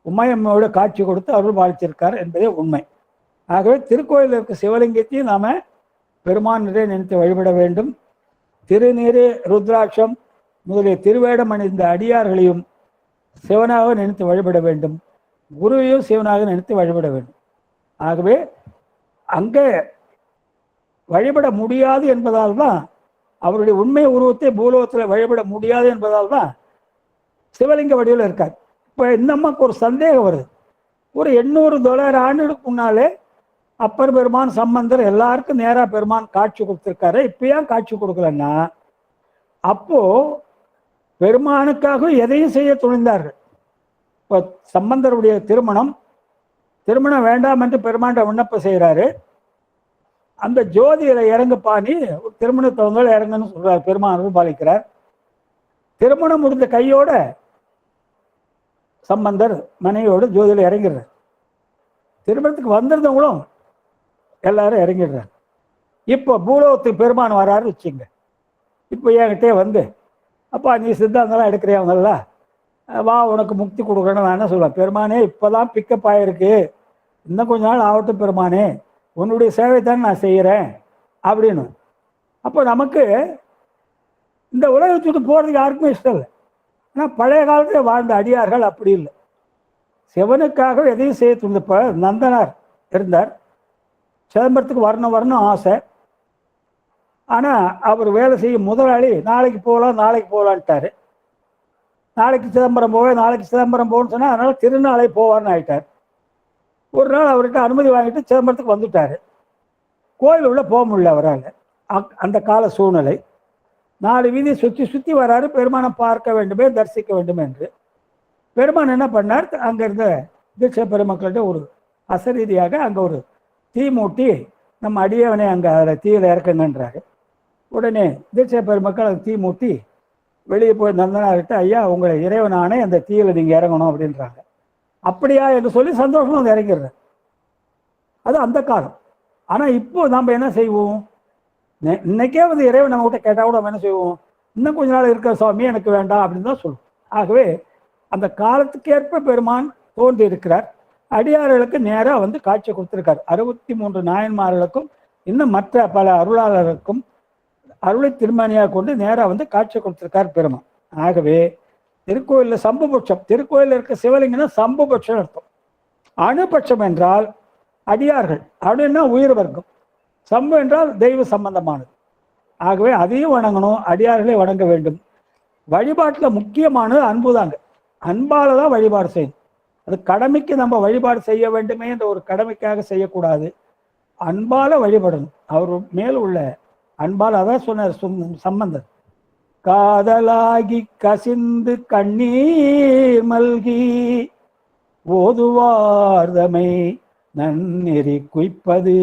உமையம்மோடு காட்சி கொடுத்து அருள் பாலிச்சிருக்கார் என்பதே உண்மை. ஆகவே திருக்கோயிலில் இருக்க சிவலிங்கத்தையும் நாம பெருமானிலே நினைத்து வழிபட வேண்டும். திருநீரு, ருத்ராட்சம் முதலிய திருவேடம் அணிந்த அடியார்களையும் சிவனாக நினைத்து வழிபட வேண்டும். குருவையும் சிவனாக நினைத்து வழிபட வேண்டும். ஆகவே அங்கே வழிபட முடியாது என்பதால் தான், அவருடைய உண்மை உருவத்தை பூலோகத்தில் வழிபட முடியாது என்பதால் தான் சிவலிங்க வடிவில் இருக்கார். இப்போ இந்த அம்மாவுக்கு ஒரு சந்தேகம் வருது. ஒரு 800 ஆண்டுகளுக்கு முன்னாலே அப்பர் பெருமான், சம்பந்தர் எல்லாருக்கும் நேராக பெருமான் காட்சி கொடுத்துருக்காரு. இப்போ ஏன் காட்சி கொடுக்கலன்னா, அப்போ பெருமானுக்காக எதையும் செய்ய துணிந்தார்கள். இப்போ சம்பந்தருடைய திருமணம் வேண்டாம் என்று பெருமாண்ட விண்ணப்பம் செய்கிறாரு. அந்த ஜோதியில இறங்குப்பானி ஒரு திருமணத்தை வந்தாலும் இறங்குன்னு சொல்றாரு. பெருமான் பாலிக்கிறார். திருமணம் முடிந்த கையோட சம்பந்தர் மனைவியோடு ஜோதியில இறங்கிடுறார். திருமணத்துக்கு வந்திருந்தவங்களும் எல்லாரும் இறங்கிடுறாங்க. இப்போ பூலோகத்துக்கு பெருமான் வராரு வச்சுங்க. இப்போ என்கிட்டே வந்து, அப்பா நீ சித்தாந்தெல்லாம் எடுக்கிறியாங்கல்ல, வா உனக்கு முக்தி கொடுக்குறேன்னு நான் என்ன சொல்லுவேன், பெருமானே இப்போதான் பிக்கப் ஆகிருக்கு, இன்னும் கொஞ்ச நாள் ஆகட்டும் பெருமானே, உன்னுடைய சேவை தானே நான் செய்கிறேன் அப்படின்னு. அப்போ நமக்கு இந்த உலகத்துக்கு போகிறதுக்கு யாருக்குமே இஷ்டம் இல்லை. ஆனால் பழைய காலத்தில் வாழ்ந்த அடியார்கள் அப்படி இல்லை. சிவனுக்காக எதையும் செய்ய துணிந்தப்ப நந்தனார் இருந்தார். சிதம்பரத்துக்கு வரணும் ஆசை. ஆனால் அவர் வேலை செய்யும் முதலாளி நாளைக்கு போகலான்ட்டார். நாளைக்கு சிதம்பரம் போகணும்னு சொன்னால் அதனால் திருநாளை போவார்னு ஆகிட்டார். ஒரு நாள் அவர்கிட்ட அனுமதி வாங்கிட்டு சிதம்பரத்துக்கு வந்துட்டார். கோயில் உள்ள போக முடியல அவரால். அந்த கால சூழ்நிலை. 4 வீதி சுற்றி வராரு, பெருமானை பார்க்க வேண்டுமே, தரிசிக்க வேண்டும் என்று. பெருமான் என்ன பண்ணார், அங்கே இருந்த தீட்சை பெருமக்கள்கிட்ட ஒரு அசரீதியாக அங்கே ஒரு தீ மூட்டி நம்ம அடியவனை அங்கே அதில் தீயில் இறக்குங்கன்றாரு. உடனே தீட்சை பெருமக்கள் அந்த தீ மூட்டி வெளியே போய் நந்தனார்கிட்ட, ஐயா உங்களை இறைவனானே அந்த தீயில் நீங்கள் இறங்கணும் அப்படின்றாங்க. அப்படியா என்று சொல்லி சந்தோஷமா வந்து இறங்கிடுறாரு. அது அந்த காலம். ஆனால் இப்போ நாம் என்ன செய்வோம், இன்னைக்கே வந்து இறைவன் நம்ம கிட்ட கேட்டால் கூட நம்ம என்ன செய்வோம், இன்னும் கொஞ்ச நாள் இருக்கிற சுவாமி எனக்கு வேண்டாம் அப்படின்னு தான் சொல்லுவோம். ஆகவே அந்த காலத்துக்கேற்ப பெருமான் தோன்றி இருக்கிறார். அடியார்களுக்கு நேராக வந்து காட்சி கொடுத்திருக்கார். 63 நாயன்மார்களுக்கும் இன்னும் மற்ற பல அருளாளர்களுக்கும் அருளை திருமணியாக கொண்டு நேராக வந்து காட்சி கொடுத்திருக்கார் பெருமான். ஆகவே திருக்கோயிலில் சம்புபட்சம், திருக்கோயிலில் இருக்க சிவலிங்கம்னா சம்புபட்சம் அர்த்தம். அணுபட்சம் என்றால் அடியார்கள், அணுன்னா உயிர் வர்க்கம், சம்பு என்றால் தெய்வ சம்பந்தமானது. ஆகவே அதையும் வணங்கணும், அடியார்களை வணங்க வேண்டும். வழிபாட்டில் முக்கியமானது அன்பு தாங்க. அன்பால தான் வழிபாடு செய்யணும். அது கடமைக்கு நம்ம வழிபாடு செய்ய வேண்டுமே என்ற ஒரு கடமைக்காக செய்யக்கூடாது. அன்பால வழிபடணும். அவர் மேல் உள்ள அன்பால் அதான் சொன்னார் சம்பந்தர், காதலாகி கசிந்து கண்ணீர் மல்கி ஓதுவார்தமை நன்னெறி குய்ப்பது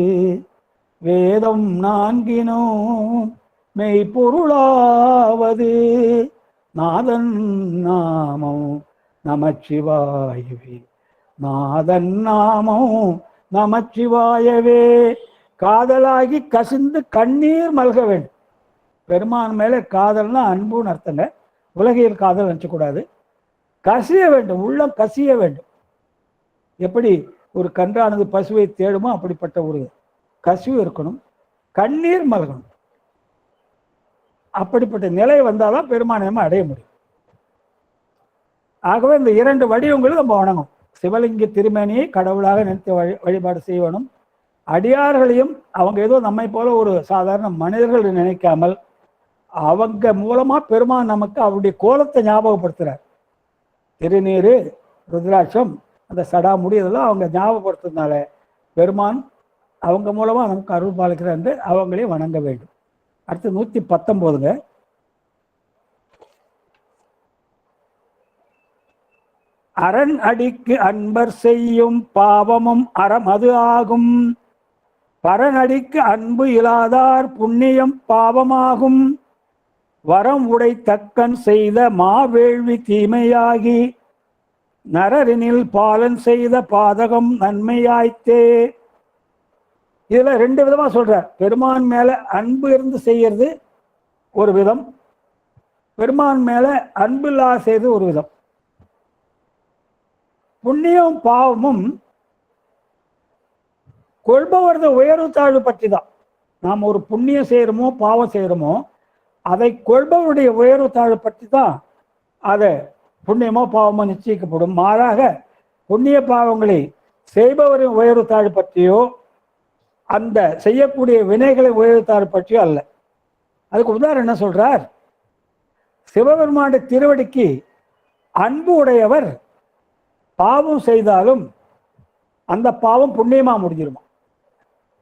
வேதம் 4 மெய்ப்பொருளாவது நாதன் நாமம் நமச்சிவாயவே, நாதன் நாமம் நமச்சிவாயவே. காதலாகி கசிந்து கண்ணீர் மல்க வேண்டும். பெருமான் மேலே காதல்னா அன்புன்னு அர்த்தங்க. உலகியல் காதல் நினச்சக்கூடாது. கசிய வேண்டும், உள்ளம் கசிய வேண்டும். எப்படி ஒரு கன்றானது பசுவை தேடுமோ அப்படிப்பட்ட ஒரு கசிவு இருக்கணும். கண்ணீர் மல்கணும். அப்படிப்பட்ட நிலை வந்தால்தான் பெருமானயமா அடைய முடியும். ஆகவே இந்த 2 வடிவங்களும் நம்ம வணங்கும். சிவலிங்க திருமேனியை கடவுளாக நினைத்து வழிபாடு செய்யணும். அடியார்களையும் அவங்க ஏதோ நம்மை போல ஒரு சாதாரண மனிதர்கள் நினைக்காமல் அவங்க மூலமா பெருமான் நமக்கு அவருடைய கோலத்தை ஞாபகப்படுத்துறார். திருநீரு, ருத்ராட்சம், அந்த சடாமுடி இதெல்லாம் அவங்க ஞாபகப்படுத்துறதுனால பெருமான் அவங்க மூலமா நமக்கு அருள் பாலிக்கிறார் என்று அவங்களையும் வணங்க வேண்டும். அடுத்து 119ங்க. அரண் அடிக்கு அன்பர் செய்யும் பாவமும் அறம் அது ஆகும். பரநடிக்கு அன்பு இலாதார் புண்ணியம் பாவமாகும். வரம் உடை தக்கன் செய்த மாவேள்வி தீமையாகி நரரினில் பாலன் செய்த பாதகம் நன்மையாய்த்தே. இதுல ரெண்டு விதமா சொல்றார். பெருமான் மேல அன்பு இருந்து செய்யறது ஒரு விதம், பெருமான் மேல அன்பு இல்லா செய்து ஒரு விதம். புண்ணியம் பாவமும் கொள்பவரது உயர்வு தாழ்வு பற்றி தான். நாம் ஒரு புண்ணியம் செய்யறோமோ பாவம் செய்யறோமோ அதை கொள்பவருடைய உயர்வு தாழ்வு பற்றி தான் அதை புண்ணியமோ பாவமோ நிச்சயிக்கப்படும். மாறாக புண்ணிய பாவங்களை செய்பவரின் உயர்வு தாழ்வு பற்றியோ அந்த செய்யக்கூடிய வினைகளை உயர்வு தாழ்வு பற்றியோ அல்ல. அதுக்கு உதாரணம் என்ன சொல்றார்? சிவபெருமானுடைய திருவடிக்கு அன்பு உடையவர் பாவம் செய்தாலும் அந்த பாவம் புண்ணியமா முடிஞ்சிருமா.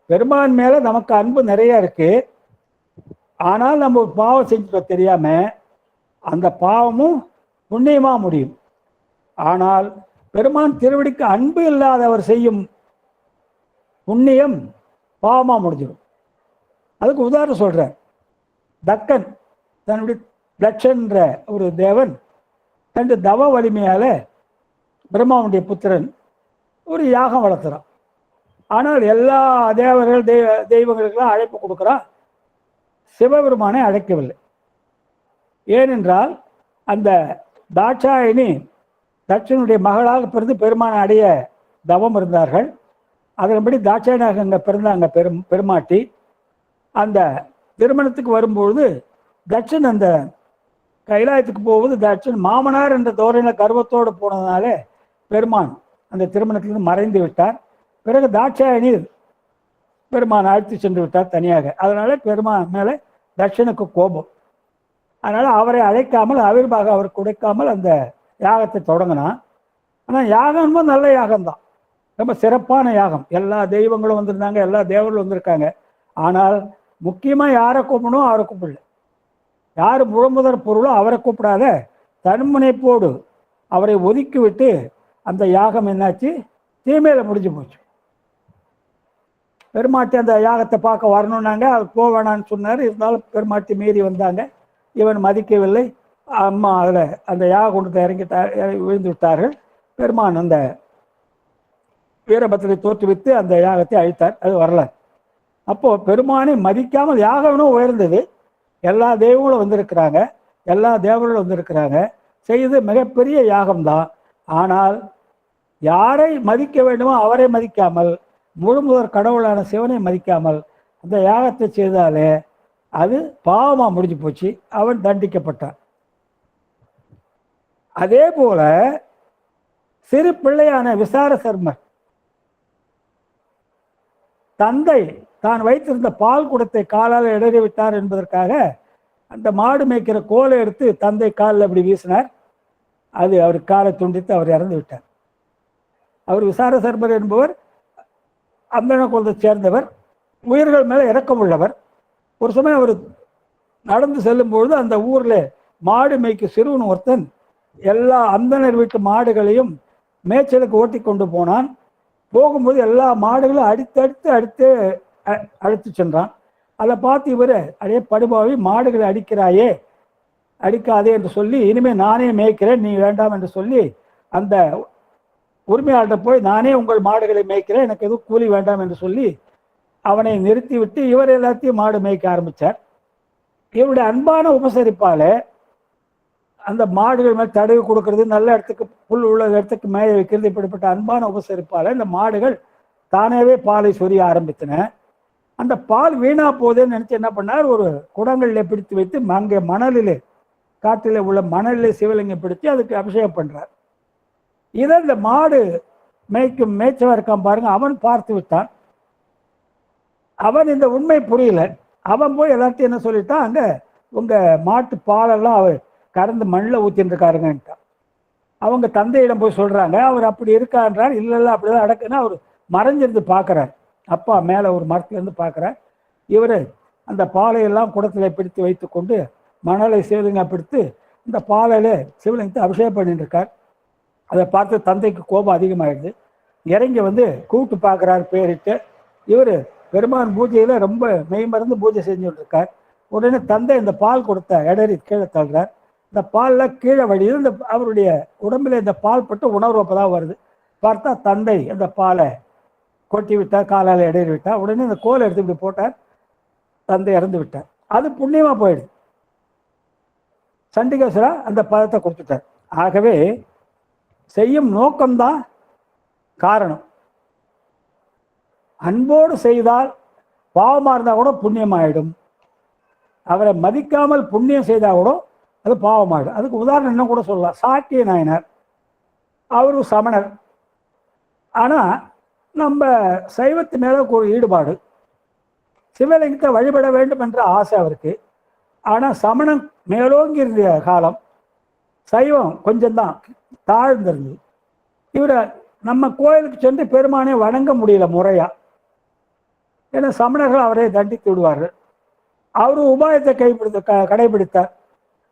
பெருமான் மேல நமக்கு அன்பு நிறைய இருக்கு, ஆனால் நம்ம ஒரு பாவம் செஞ்சுட்டோம் தெரியாம, அந்த பாவமும் புண்ணியமா முடியும். ஆனால் பெருமான் திருவடிக்கு அன்பு இல்லாதவர் செய்யும் புண்ணியம் பாவமா முடிஞ்சிடும். அதுக்கு உதாரணம் சொல்றேன். தக்கன் தன்னுடைய தட்சன்ற ஒரு தேவன் தன்னுடைய தவ வலிமையால பிரம்மாவுடைய புத்திரன் ஒரு யாகம் வளர்த்துறான். ஆனால் எல்லா தேவர்கள் தெய்வங்களுக்கெல்லாம் அழைப்பு கொடுக்குறான், சிவபெருமானை அழைக்கவில்லை. ஏனென்றால் அந்த தாட்சாயினி தட்சனுடைய மகளாக பிறந்து பெருமானை அடைய தவம் இருந்தார்கள். அதன்படி தாட்சாயனாக அங்கே பிறந்தாங்க பெருமாட்டி. அந்த திருமணத்துக்கு வரும்பொழுது தட்சன் அந்த கைலாயத்துக்கு போவது தட்சன் மாமனார் என்ற தோரணையில் கர்வத்தோடு போனதுனால பெருமான் அந்த திருமணத்திலிருந்து மறைந்து விட்டார். பிறகு தாட்சாயணி பெருமான் அழைத்து சென்று விட்டார் தனியாக. அதனால பெருமான் மேலே தட்சனுக்கு கோபம். அதனால அவரை அழைக்காமல் அவிர்வாக அவர் குடைக்காமல் அந்த யாகத்தை தொடங்கினான். ஆனால் யாகம் நல்ல யாகம்தான், ரொம்ப சிறப்பான யாகம். எல்லா தெய்வங்களும் வந்திருந்தாங்க, எல்லா தேவர்களும் வந்திருக்காங்க. ஆனால் முக்கியமாக யாரை கூப்பிடணும் அவரை கூப்பிடல. யார் முழுமுதற் பொருளோ அவரை கூப்பிடாத தன்முனைப்போடு அவரை ஒதுக்கி விட்டு அந்த யாகம் என்னாச்சு, தீமையில முடிஞ்சு போச்சு. பெருமாட்டி அந்த யாகத்தை பார்க்க வரணுன்னாங்க, அது போக வேணான்னு சொன்னார். இருந்தாலும் பெருமாட்டி மீறி வந்தாங்க. இவன் மதிக்கவில்லை. அம்மா அதில் அந்த யாக கொண்டு இறங்கி விழுந்து விட்டார்கள். பெருமான் அந்த வீரபத்திரை தோற்றுவித்து அந்த யாகத்தை அழித்தார். அது வரலாறு. அப்போ பெருமானை மதிக்காமல் யாகம்னு உயர்ந்தது. எல்லா தெய்வங்களும் வந்திருக்கிறாங்க, எல்லா தேவர்களும் வந்திருக்கிறாங்க, செய்து மிகப்பெரிய யாகம்தான். ஆனால் யாரை மதிக்க வேண்டுமோ அவரை மதிக்காமல், முழுமுதற் கடவுளான சிவனை மதிக்காமல் அந்த யாகத்தை செய்தாலே அது பாவமா முடிஞ்சு போச்சு. அவன் தண்டிக்கப்பட்டான். அதே போல சிறு பிள்ளையான விசார சர்மர் தந்தை தான் வைத்திருந்த பால் குடத்தை காலால் இடறி விட்டார் என்பதற்காக அந்த மாடு மேய்க்கிற கோலை எடுத்து தந்தை காலில் அப்படி வீசினார். அது அவர் காலை துண்டித்து அவர் இறந்து விட்டார். அவர் விசார சர்மர் என்பவர் அந்தன குலத்தை சேர்ந்தவர், உயிர்கள் மேலே இரக்கம் உள்ளவர். ஒரு சமயம் அவர் நடந்து செல்லும் பொழுது அந்த ஊரில் மாடு மேய்க்கு சிறுவன் ஒருத்தன் எல்லா அந்தனர் வீட்டு மாடுகளையும் மேய்ச்சலுக்கு ஓட்டி கொண்டு போனான். போகும்போது எல்லா மாடுகளும் அடித்து அழைத்து சென்றான். அதை பார்த்து இவர் அடைய படுபாவி, மாடுகளை அடிக்கிறாயே, அடிக்காதே என்று சொல்லி, இனிமேல் நானே மேய்க்கிறேன், நீ வேண்டாம் என்று சொல்லி அந்த உரிமையாளர்கிட்ட போய் நானே உங்கள் மாடுகளை மேய்க்கிறேன், எனக்கு எதுவும் கூலி வேண்டாம் என்று சொல்லி அவனை நிறுத்தி விட்டு இவர் எல்லாத்தையும் மாடு மேய்க்க ஆரம்பித்தார். இவருடைய அன்பான உபசரிப்பால அந்த மாடுகள் மேல் தடவி கொடுக்கறது, நல்ல இடத்துக்கு புல் உள்ள இடத்துக்கு மேய வைக்கிறது, இப்படிப்பட்ட அன்பான உபசரிப்பால இந்த மாடுகள் தானாகவே பாலை சொரிய ஆரம்பித்தன. அந்த பால் வீணா போதேன்னு நினைச்சு என்ன பண்ணார், ஒரு குடங்களில் பிடித்து வைத்து அங்கே மணலிலே, காட்டிலே உள்ள மணலிலே சிவலிங்கம் பிடித்து அதுக்கு அபிஷேகம் பண்றார். இதை இந்த மாடு மேய்க்கும் மேய்ச்சவன் இருக்கான் பாருங்க, அவன் பார்த்து விட்டான். அவன் இந்த உண்மை புரியல. அவன் போய் எல்லாத்தையும் என்ன சொல்லிட்டான், அங்க உங்க மாட்டு பாலெல்லாம் அவர் கறந்து மண்ணில் ஊத்தின்னு இருக்காருங்கன்ட்டான். அவங்க தந்தையிடம் போய் சொல்றாங்க. அவர் அப்படி இருக்கான்றார். இல்ல அப்படிதான் அடக்குன்னா அவர் மறைஞ்சிருந்து பார்க்குறார். அப்பா மேலே ஒரு மரத்துலேருந்து பார்க்குறார். இவர் அந்த பாலையெல்லாம் குடத்துல பிடித்து வைத்து கொண்டு மணலை சிவலிங்கம் பிடித்து இந்த பாலையில சிவலிங்கத்தை அபிஷேகம் பண்ணிட்டு இருக்கார். அதை பார்த்து தந்தைக்கு கோபம் அதிகமாகிடுது. இறங்கி வந்து கூப்பிட்டு பார்க்குறார் பேரிட்டு. இவர் பெருமான் பூஜையில் ரொம்ப மெய்மறந்து பூஜை செஞ்சுட்டு இருக்கார். உடனே தந்தை இந்த பால் கொடுத்த இடறி கீழே தள்ளுறார். இந்த பாலில் கீழே வழியில் இந்த அவருடைய உடம்புல இந்த பால் பட்டு உணர்வு அப்பதான் வருது. பார்த்தா தந்தை அந்த பாலை கொட்டி விட்டார், காலால் இடறி விட்டார். உடனே இந்த கோலை எடுத்து இப்படி போட்டார், தந்தை இறந்து விட்டார். அது புண்ணியமா போயிடுது. சண்டிகேஸ்வரா அந்த பதத்தை கொடுத்துட்டார். ஆகவே செய்யும் நோக்கம்தான் காரணம். அன்போடு செய்தால் பாவமா இருந்தா கூட புண்ணியமாயிடும். அவரை மதிக்காமல் புண்ணியம் செய்தா கூட அது பாவமாயிடும். அதுக்கு உதாரணம் என்ன கூட சொல்லலாம். சாக்கிய நாயனார் அவரு சமணர். ஆனா நம்ம சைவத்து மேல ஒரு ஈடுபாடு, சிவலிங்கத்தை வழிபட வேண்டும் என்ற ஆசை அவருக்கு. ஆனா சமணம் மேலோங்கி இருந்த காலம், சைவம் கொஞ்சம்தான் தாழ்ந்திருந்தது. இவரை நம்ம கோயிலுக்கு சென்று பெருமானை வணங்க முடியல முறையா. ஏன்னா சமணர்கள் அவரை தண்டித்து விடுவார்கள். அவரு உபாயத்தை கடைபிடித்தார்.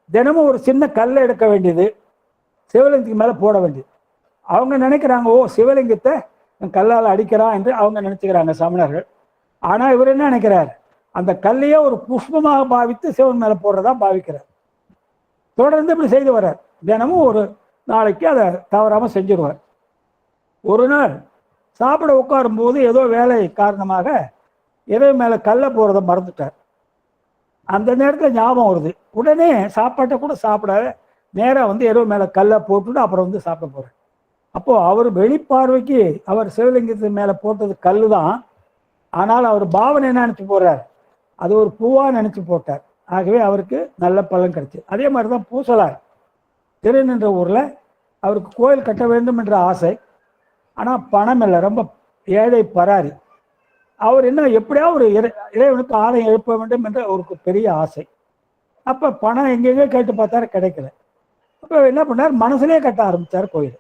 தினமும் ஒரு சின்ன கல்லை எடுக்க வேண்டியது, சிவலிங்கத்துக்கு மேலே போட வேண்டியது. அவங்க நினைக்கிறாங்க, ஓ சிவலிங்கத்தை கல்லால் அடிக்கிறான் என்று அவங்க நினைச்சுக்கிறாங்க சமணர்கள். ஆனா இவர் என்ன நினைக்கிறார், அந்த கல்லையே ஒரு புஷ்பமாக பாவித்து சிவன் மேலே போடுறதா பாவிக்கிறார். தொடர்ந்து இப்படி செய்து வர்றார். தினமும் ஒரு நாளைக்கு அதை தவறாம செஞ்சிருவார். ஒரு நாள் சாப்பிட உட்காரும் போது ஏதோ வேலை காரணமாக இறைவன் மேலே கல்லை போறதை மறந்துட்டார். அந்த நேரத்தில் ஞாபகம் வருது. உடனே சாப்பாட்டை கூட சாப்பிடாத நேராக வந்து இரவு மேலே கல்லை போட்டுட்டு அப்புறம் வந்து சாப்பிட போகிறார். அப்போது அவர் வெளிப்பார்வைக்கு அவர் சிவலிங்கத்து மேலே போட்டது கல் தான். ஆனால் அவர் பாவனை என்ன நினச்சி போடுறார், அது ஒரு பூவாக நினச்சி போட்டார். ஆகவே அவருக்கு நல்ல பலன் கிடைச்சி. அதே மாதிரி தான் பூசலார் திருநின்ற ஊரில் அவருக்கு கோயில் கட்ட வேண்டும் என்ற ஆசை. ஆனால் பணம் இல்லை, ரொம்ப ஏழை பராரி. அவர் என்ன எப்படியா ஒரு இறைவனுக்கு ஆலயம் எழுப்ப வேண்டும் என்ற அவருக்கு பெரிய ஆசை. அப்போ பணம் எங்கெங்கே கேட்டு பார்த்தாரு, கிடைக்கல. அப்போ என்ன பண்ணார், மனசுலேயே கட்ட ஆரம்பித்தார் கோயில்.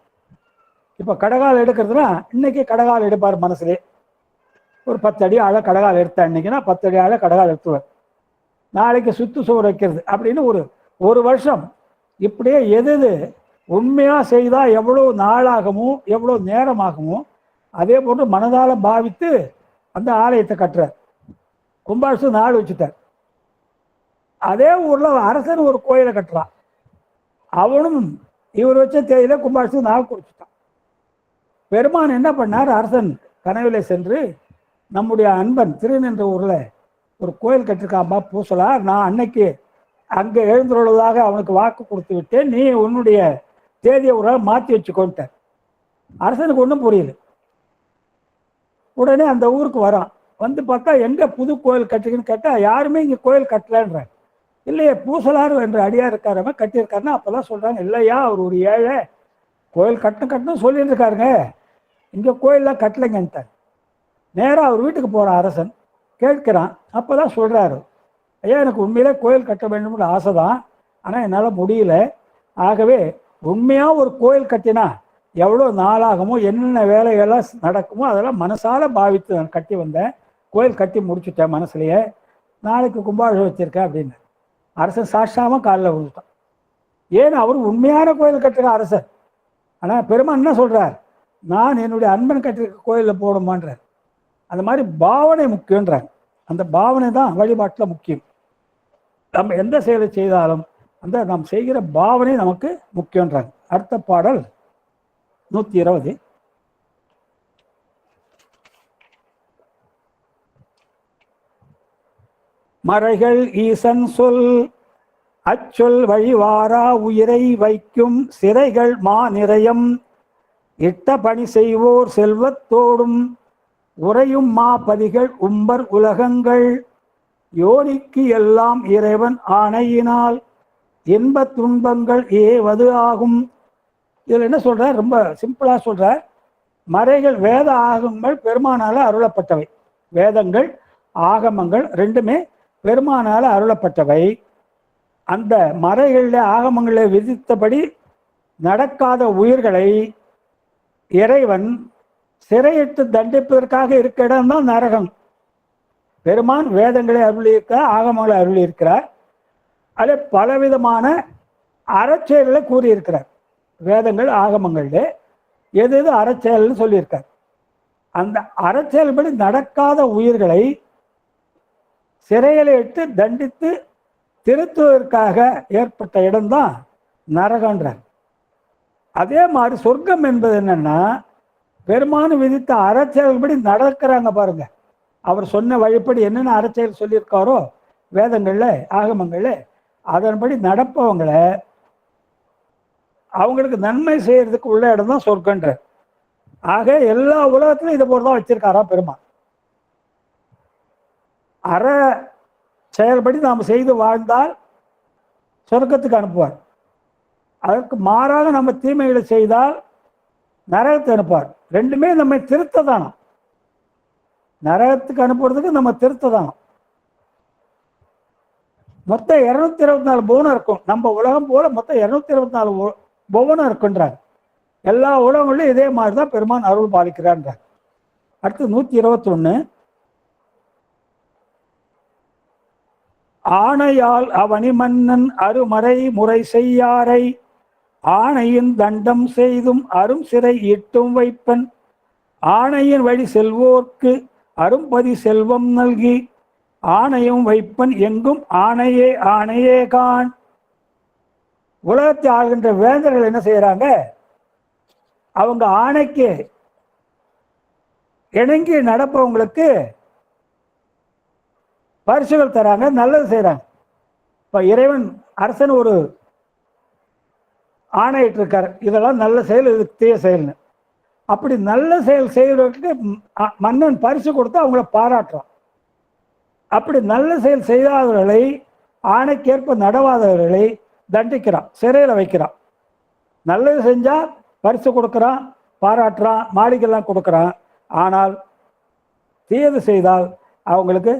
இப்போ கடகால் எடுக்கிறதுனா இன்னைக்கு கடகால் எடுப்பார் மனசுலே. ஒரு 10 அடி ஆழ கடகால் எடுத்தா இன்னைக்குன்னா 10 அடி ஆழ கடகால் எடுத்துவார். நாளைக்கு சுத்து சுவர் வைக்கிறது அப்படின்னு ஒரு வருஷம் இப்படியே எது உண்மையாக செய்தால் எவ்வளோ நாளாகமோ எவ்வளோ நேரமாகமோ அதே போன்று மனதால பாவித்து அந்த ஆலயத்தை கட்டுறார். கும்பாபிஷேகம் நாள் வச்சுட்டார். அதே ஊர்ல அரசன் ஒரு கோயிலை கட்டுறான். அவனும் இவர் வச்ச தேதியில கும்பாபிஷேகம் நாள் குடிச்சுட்டான். பெருமான் என்ன பண்ணார், அரசன் கனவிலே சென்று நம்முடைய அன்பன் திருநின்ற ஊர்ல ஒரு கோயில் கட்டிருக்காம்பா பூசலார், நான் அன்னைக்கு அங்கே எழுந்துள்ளதாக அவனுக்கு வாக்கு கொடுத்து விட்டேன், நீ உன்னுடைய தேதியை ஒரு நாள் மாற்றி வச்சுக்கோன்ட்டார். அரசனுக்கு ஒன்றும் புரியல. உடனே அந்த ஊருக்கு வரான். வந்து பார்த்தா எங்க புது கோயில் கட்டுறீங்கன்னு கேட்டால் யாருமே இங்கே கோயில் கட்டலன்றாங்க. இல்லையே பூசலார் என்ற அடியார் இருக்காருமே கட்டியிருக்காருன்னா அப்போதான் சொல்கிறாங்க, இல்லையா அவர் ஒரு ஏழை கோயில் கட்டணும் சொல்லிட்டு இருக்காருங்க, இங்கே கோயிலெலாம் கட்டலைங்கன்ட்டார். நேராக அவர் வீட்டுக்கு போகிறான் அரசன், கேட்கிறான். அப்போ தான் சொல்கிறாரு, ஐயா எனக்கு உண்மையிலே கோயில் கட்ட வேண்டும்னு ஆசை தான், ஆனால் என்னால் முடியல. ஆகவே உண்மையாக ஒரு கோயில் கட்டினா எவ்வளோ நாளாகுமோ என்னென்ன வேலைகள்லாம் நடக்குமோ அதெல்லாம் மனசால பாவித்து நான் கட்டி வந்தேன், கோயில் கட்டி முடிச்சுட்டேன் மனசுலையே, நாளைக்கு கும்பாபிஷேகம் வச்சிருக்கேன் அப்படின்னு. அரசன் சாட்சாம காலில் விழுத்தான். ஏன் அவர் உண்மையான கோயில் கட்டுற அரசர். ஆனால் பெருமான் என்ன சொல்றார், நான் என்னுடைய அன்பன் கட்டிருக்க கோயிலில் போகணுமான்றார். அந்த மாதிரி பாவனை முக்கியன்றாங்க. அந்த பாவனை தான் வழிபாட்டில் முக்கியம். நம்ம எந்த செயலை செய்தாலும் அந்த நாம் செய்கிற பாவனை நமக்கு முக்கியன்றாங்க. அடுத்த பாடல் 120. மறைகள் ஈசன் சொல் அச்சொல் வழிவாரா உயிரை வைக்கும் சிறைகள் மாநிறையம் இட்ட பணி செய்வோர் செல்வத்தோடும் உறையும் மாபதிகள் உம்பர் உலகங்கள் யோனிக்கு எல்லாம் இறைவன் ஆணையினால் இன்பத் துன்பங்கள் ஏவது ஆகும். இதில் என்ன சொல்றார், ரொம்ப சிம்பிளா சொல்றார். மறைகள் வேத ஆகமங்கள் பெருமானால அருளப்பட்டவை. வேதங்கள் ஆகமங்கள் ரெண்டுமே பெருமானால அருளப்பட்டவை. அந்த மறைகளில் ஆகமங்களை விதித்தபடி நடக்காத உயிர்களை இறைவன் சிறையிட்டு தண்டிப்பதற்காக இருக்க இடம்தான் நரகம். பெருமான் வேதங்களை அருளியிருக்கிறார், ஆகமங்களை அருளியிருக்கிறார். அதில் பலவிதமான அறச்செயல்களை கூறியிருக்கிறார். வேதங்கள் ஆகமங்கள்ல எது எது அறச்செயல்னு சொல்லியிருக்கார். அந்த அறச்செயல்படி நடக்காத உயிர்களை சிறையில் இட்டு தண்டித்து திருத்துவதற்காக ஏற்பட்ட இடம்தான் நரகன்றார். அதே மாதிரி சொர்க்கம் என்பது என்னன்னா, பெருமான் விதித்த அறச்செயல்படி நடக்கிறாங்க பாருங்க. அவர் சொன்ன வழிப்படி என்னென்ன அறச்செயல் சொல்லியிருக்காரோ வேதங்கள்ல ஆகமங்கள்ல, அதன்படி நடப்பவங்களை அவங்களுக்கு நன்மை செய்யறதுக்கு உள்ள இடம் தான் சொர்க்கன்ற. ஆக எல்லா உலகத்திலும் இதை போலதான் வச்சிருக்காரா பெருமான். அற செயல்படி நாம் செய்து வாழ்ந்தால் சொர்க்கத்துக்கு அனுப்புவார். அதற்கு மாறாக நம்ம தீமைகளை செய்தால் நரகத்தை அனுப்புவார். ரெண்டுமே நம்மை திருத்ததானம். நரகத்துக்கு அனுப்புறதுக்கு நம்ம திருத்ததானம். மொத்தம் 224 புவனம் இருக்கும். நம்ம உலகம் போல மொத்தம் 224 புவனம் இருக்குன்றாங்க. எல்லா உலகங்களும் இதே மாதிரிதான் பெருமான் அருள் பாலிக்கிறான்றார். அடுத்து 121, ஆணையால் அவனி மன்னன் அருமறை முறை செய்யாரை ஆணையின் தண்டம் செய்தும் அரும் சிறை இட்டும் வைப்பன் ஆணையின் வழி செல்வோர்க்கு அரும்பதி செல்வம் நல்கி ஆணையும் வைப்பன் எங்கும் ஆணையே ஆணையே கான். உலகத்தை ஆள்கின்ற வேந்தர்கள் என்ன செய்யறாங்க? அவங்க ஆணைக்கு இணங்கி நடப்பவங்களுக்கு பரிசுகள் தராங்க, நல்லது செய்யறாங்க. இப்ப இறைவன் அரசன் ஒரு ஆணையிட்டு இருக்காரு, இதெல்லாம் நல்ல செயல், இது தீய செயல்னு. அப்படி நல்ல செயல் செய்யறதுக்கு மன்னன் பரிசு கொடுத்து அவங்கள பாராட்டுறான். அப்படி நல்ல செயல் செய்யாதவர்களை, ஆணைக்கேற்ப நடவாதவர்களை தண்டிக்கிறான், சிறையில் வைக்கிறான். நல்லது செஞ்சா பரிசு கொடுக்குறான், பாராட்டுறான், மாளிகைலாம் கொடுக்குறான். ஆனால் தீயது செய்தால் அவங்களுக்கு